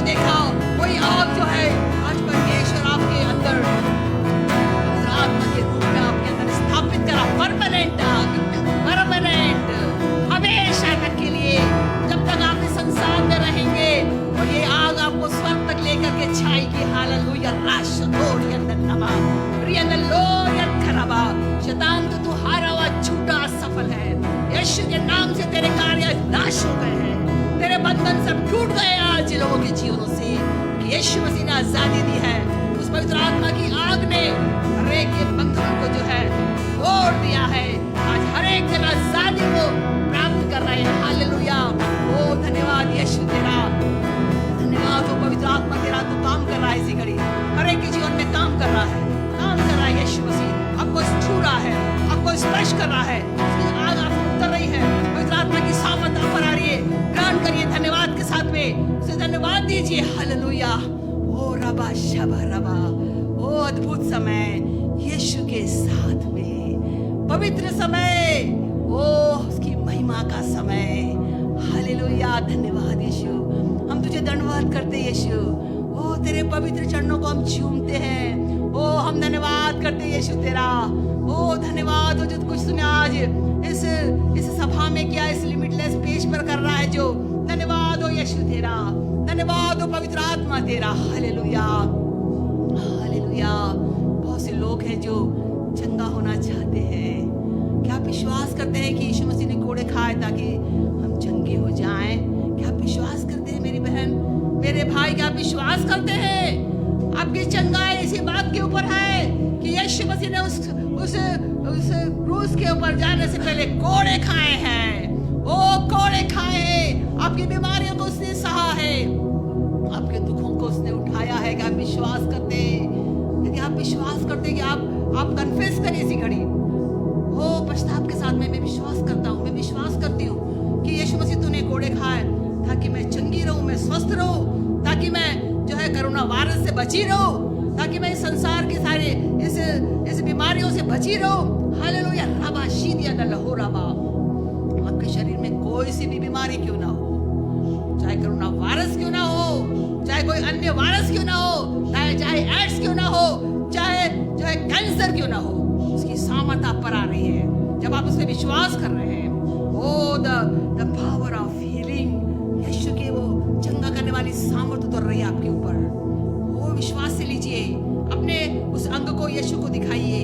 देखा, वही आग जो है आज परमेश्वर आपके अंदर पवित्र आत्मा के रूप में आपके अंदर स्थापित करा। परमानेंट आग, परमानेंट, हमेशा तक के लिए, जब तक आप इस संसार में रहेंगे, और ये आग आपको स्वर्ग तक लेकर के छाएगी। हालेलुया। शैतान तो तू हारा हुआ, झूठा, असफल है। यीशु के नाम से तेरे कार्य नाश हो गए हैं, तेरे बंधन सब टूट गए आज लोगों के जीवनों से, कि यीशु मसीह ने आजादी दी है। उस पवित्र आत्मा की आग ने हर एक के बंधनों को जो है तोड़ दिया है। आज हर एक जन आजादी को प्राप्त कर रहे हैं। हालेलुया। ओ धन्यवाद यीशु तेरा, धन्यवाद। वो पवित्र आत्मा तेरा तू काम कर रहा है इसी घड़ी, हर एक के जीवन में काम कर रहा है, काम कर रहा है। यीशु मसीह आपको छू रहा है, आपको स्पर्श कर रहा है, उसकी आग आप पर उतर रही है। पवित्र आत्मा की सामर्थ आप पर आ रही है। ग्रहण करिए धन्यवाद के साथ में, उसे धन्यवाद दीजिए। हालेलुया। ओ रबा शबा रबा, ओ अद्भुत समय यीशु के साथ में, पवित्र समय, ओ उसकी महिमा का समय। हालेलुया। धन्यवाद यीशु, हम तुझे धन्यवाद करते यीशु। ओ तेरे पवित्र चरणों को हम चूमते हैं। ओ हम धन्यवाद करते यीशु तेरा। ओ धन्यवाद हो जो कुछ तूने आज इस सभा में किया, इस लिमिटलेस पेज पर कर रहा है जो। धन्यवाद हो यीशु तेरा, धन्यवाद हो पवित्र आत्मा तेरा। Hallelujah, hallelujah. बहुत से लोग हैं जो चंगा होना चाहते हैं। क्या आप विश्वास करते हैं कि यीशु मसीह ने कोड़े खाए ताकि हम चंगे हो जाएं? क्या आप विश्वास करते हैं मेरी बहन, मेरे भाई? क्या आप विश्वास करते हैं? आपकी चंगाई इसी बात के ऊपर है कि यीशु मसीह ने उस क्रूस के ऊपर जाने से पहले कोड़े खाए हैं। ओ कोड़े खाए हैं, आपकी बीमारियों को उसने सहा है, आपके दुखों को उसने उठाया है। क्या आप विश्वास करते हैं? यदि आप विश्वास करते हैं कि आप कन्फेस करिए इसी घड़ी, हो पश्चाताप के साथ में, मैं विश्वास करता हूँ, मैं विश्वास करती हूँ कि यीशु मसीह तूने कोड़े खाए ताकि मैं चंगी रहूं, मैं स्वस्थ रहूं, ताकि मैं जो है कोरोना वायरस से बची रहूं, ताकि मैं इस संसार के सारे इस बीमारियों से बची रहूं। हालेलुया। रबा शीदिया लहो रबा। आपके शरीर में कोई सी भी बीमारी क्यों ना हो, चाहे कोरोना वायरस क्यों ना हो, चाहे कोई अन्य वायरस क्यों ना हो, चाहे एड्स क्यों ना हो, चाहे जो है कैंसर क्यों ना हो, उसकी सामर्थ आप पर आ रही है जब आप उस पर विश्वास कर रहे हैं। ओ द पावर ऑफ हीलिंग, यीशु के वो चंगा करने वाली सामर्थ उतर रही है आपके ऊपर। वो विश्वास से लीजिए, अपने उस अंग को यीशु को दिखाइए।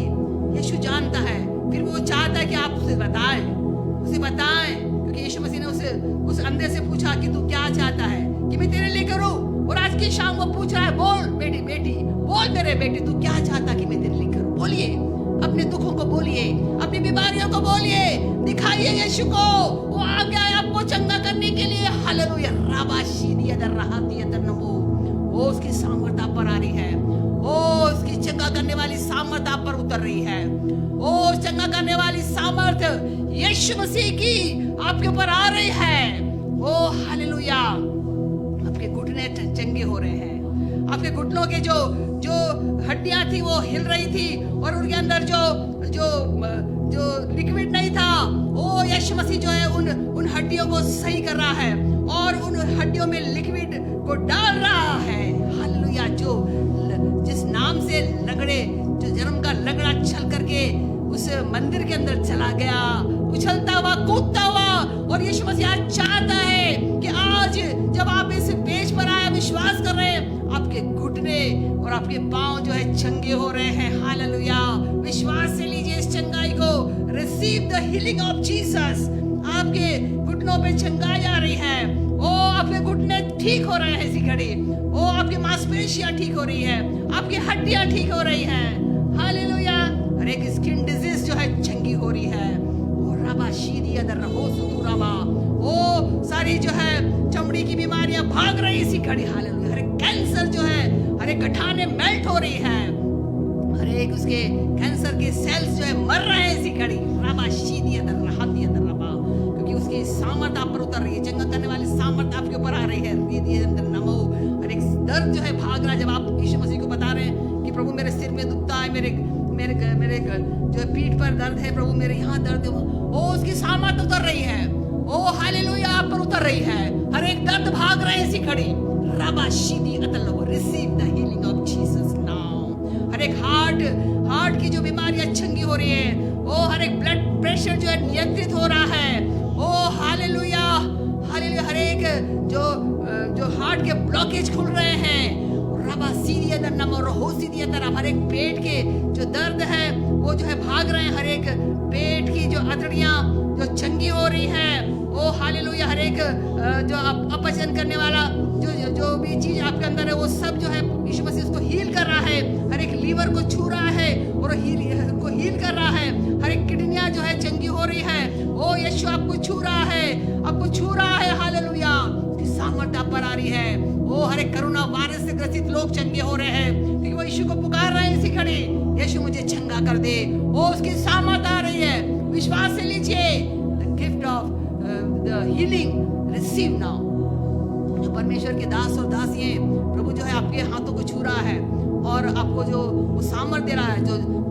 यीशु जानता है, फिर वो चाहता है कि आप उसे बताएं, क्योंकि यीशु मसीह ने उस अंधे से पूछा कि तू क्या चाहता है कि मैं तेरे लिए करूं, और आज की शाम वो पूछ रहा है, बोल बेटी, बोल मेरे बेटे, तू क्या चाहता कि मैं तेरे लिए करूं? बोलिए, अपने दुखों को बोलिए, अपनी बीमारियों को बोलिए, दिखाइए यीशु को। वो आ गया है आपको चंगा करने के लिए। हालेलुया। वो उसकी सामर्थ आप पर आ रही है, वो उसकी चंगा करने वाली सामर्थ आप पर उतर रही है। वो चंगा करने वाली सामर्थ यीशु मसीह की आपके ऊपर आ रही है। ओ हालेलुया। आपके घुटने चंगे हो रहे हैं, आपके घुटनों के जो हड्डियां थी वो हिल रही थी, और उनके अंदर जो लिक्विड नहीं था, वो यीशु मसीह जो है उन हड्डियों को सही कर रहा है और उन हड्डियों में लिक्विड को डाल रहा है। हालेलुया। जिस नाम से जो जन्म का लगड़ा चल करके उस मंदिर के अंदर चला गया, उछलता हुआ, कूदता हुआ, और यीशु मसीह आज चाहता है कि आज जब आप इस पेज पर आए, विश्वास कर रहे हैं, आपके घुटने और आपके पांव जो है चंगे हो रहे हैं। हालेलुया। विश्वास से लीजिए इस चंगाई को। Receive the healing of Jesus. आपके घुटनों पे चंगाई आ रही है। ओ आपके घुटने ठीक हो रहे हैं इसी घड़ी। ओ आपकी मांसपेशियां ठीक हो रही है, आपकी हड्डियां ठीक हो रही हैं। हालेलुया। हर एक स्किन डिजीज जो है चंगी हो रही है। ओ सारी जो है चमड़ी की बीमारियां भाग रही इसी घड़ी। हालेलुया। हर एक कैंसर जो है, हर एक गठाने मेल्ट हो रही है, हर एक उसके कैंसर के सेल्स जो है मर रहे हैं इसी घड़ी। क्योंकि उसकी सामर्थ आप पर उतर रही है, चंगा करने वाली सामर्थ आपके ऊपर आ रही है। नमो। हर एक दर्द जो है भाग रहा है जब आप यीशु मसीह को बता रहे हैं कि प्रभु मेरे सिर में दुखता है, मेरे जो है पीठ पर दर्द है, प्रभु मेरे यहाँ दर्द है। ओ उसकी सामर्थ उतर रही है। ओ हालेलुया। आप पर उतर रही है, हर एक दर्द भाग रहे हैं इसी घड़ी। रबाशीदी अतल्लो, receive the healing of Jesus now. हर एक हार्ट की जो बीमारियां चंगी हो रही है, ओ हर एक ब्लड प्रेशर जो है नियंत्रित हो रहा है, ओ हालेलुया हालेलुया। हर एक जो हार्ट के ब्लॉकेज खुल रहे हैं, हर एक पेट के जो दर्द है वो जो है भाग रहे हैं, हर एक पेट की जो अतड़ियां जो चंगी हो रही है, ओ हालेलुया। हर एक जो अपचन करने वाला जो भी चीज आपके अंदर है वो सब जो है यीशु मसीह उसको हील कर रहा है। हर एक लीवर को छू रहा है और हील कर रहा है। हर एक किडनियां जो है चंगी हो रही है, ओ यीशु आपको छू रहा है, आपको छू रहा है, हालेलुया। उसकी सामर्थ आप पर आ रही है। ओ हर एक कोरोना वायरस से ग्रसित लोग चंगे हो रहे हैं क्योंकि वो यीशु को पुकार रहे हैं इसी घड़ी, यीशु मुझे चंगा कर दे। ओ उसकी सामर्थ आ रही है, विश्वास से लीजिए। The gift of the healing receive now. जो परमेश्वर के दास और दासी हैं, प्रभु जो है आपके हाथों को छू रहा है और आपको जो वो सामर्थ दे रहा है।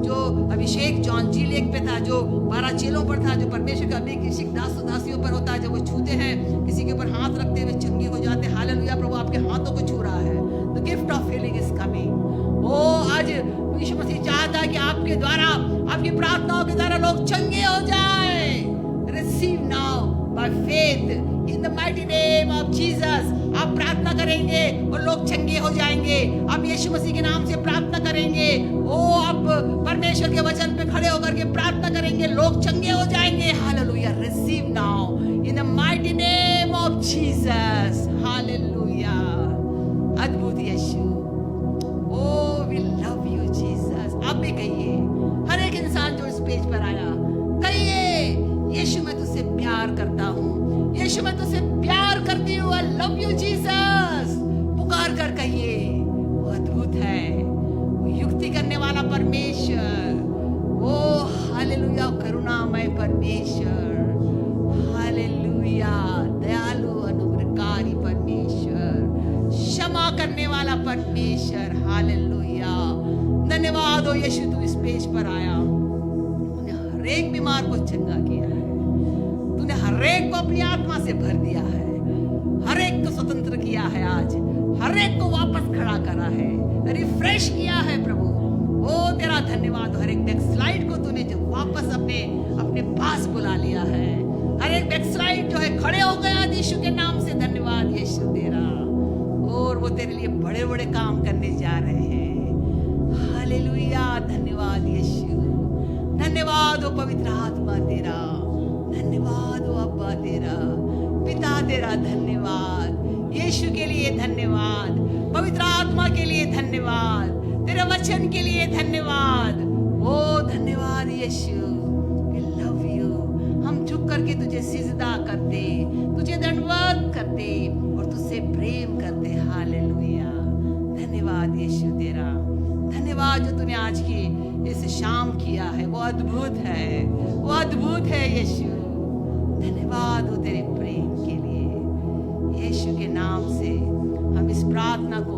जो अभिषेक जॉन जी लेक पे था, जो 12 चेलों पर था, जो परमेश्वर का अभिषेक किसी दास और दासियों पर होता है, जब वो छूते हैं किसी के ऊपर हाथ रखते हुए चंगे हो जाते हैं। हालेलुया, प्रभु आपके हाथों को छू रहा है। The gift of healing is coming. ओ आज यीशु मसीह चाहता है कि आपके द्वारा, आपकी प्रार्थनाओं के द्वारा लोग चंगे हो जाए। Receive now by faith in the mighty name of Jesus. आप प्रार्थना करेंगे और लोग चंगे हो जाएंगे। आप यीशु मसीह के नाम से प्रार्थना करेंगे, ओ आप परमेश्वर के वचन पे खड़े होकर के प्रार्थना करेंगे, लोग चंगे हो जाएंगे। Hallelujah, receive now in the mighty name of Jesus. Hallelujah, अद्भुत Yeshu, oh we love you Jesus. आप भी कहिए, हर एक इंसान जो इस पेज पर आया, कहिए यीशु मैं तुझसे प्यार करता हूँ, यीशु मैं तुझसे प्यार करती हूँ। I love you Jesus. पुकार कर कहिए, वो अद्भुत है, वो युक्ति करने वाला परमेश्वर, ओ हालेलुया, करुणामय परमेश्वर, हालेलुया, दयालु अनुग्रहकारी परमेश्वर, क्षमा करने वाला परमेश्वर। हालेलुया, धन्यवाद हो यीशु, तू इस पेज पर आया, तूने हर एक बीमार को चंगा किया है, तूने हर एक को अपनी आत्मा से भर दिया है, हर एक को स्वतंत्र किया है, आज हर एक को वापस खड़ा करा है, रिफ्रेश किया है प्रभु। ओ तेरा धन्यवाद। हर एक बैकस्लाइड को तूने जो वापस अपने पास बुला लिया है, हर एक बैकस्लाइड जो है खड़े हो गया यीशु के नाम से। धन्यवाद यीशु तेरा, और वो तेरे लिए बड़े बड़े काम करने जा रहे हैं। हालेलुया, धन्यवाद यीशु, धन्यवाद हो पवित्र आत्मा तेरा, धन्यवाद हो अब्बा तेरा, पिता तेरा धन्यवाद, यीशु के लिए धन्यवाद, पवित्र आत्मा के लिए धन्यवाद, तेरे वचन के लिए धन्यवाद। ओ धन्यवाद यीशु, वी लव यू। हम झुक करके तुझे सिजदा करते, तुझे दंडवत करते और तुझसे प्रेम करते। हालेलुया, धन्यवाद यीशु तेरा, धन्यवाद जो तूने आज की इस शाम किया है, वो अद्भुत है, वो अद्भुत है यीशु। धन्यवाद हो तेरे प्रेम के लिए। यीशु के नाम से हम इस प्रार्थना को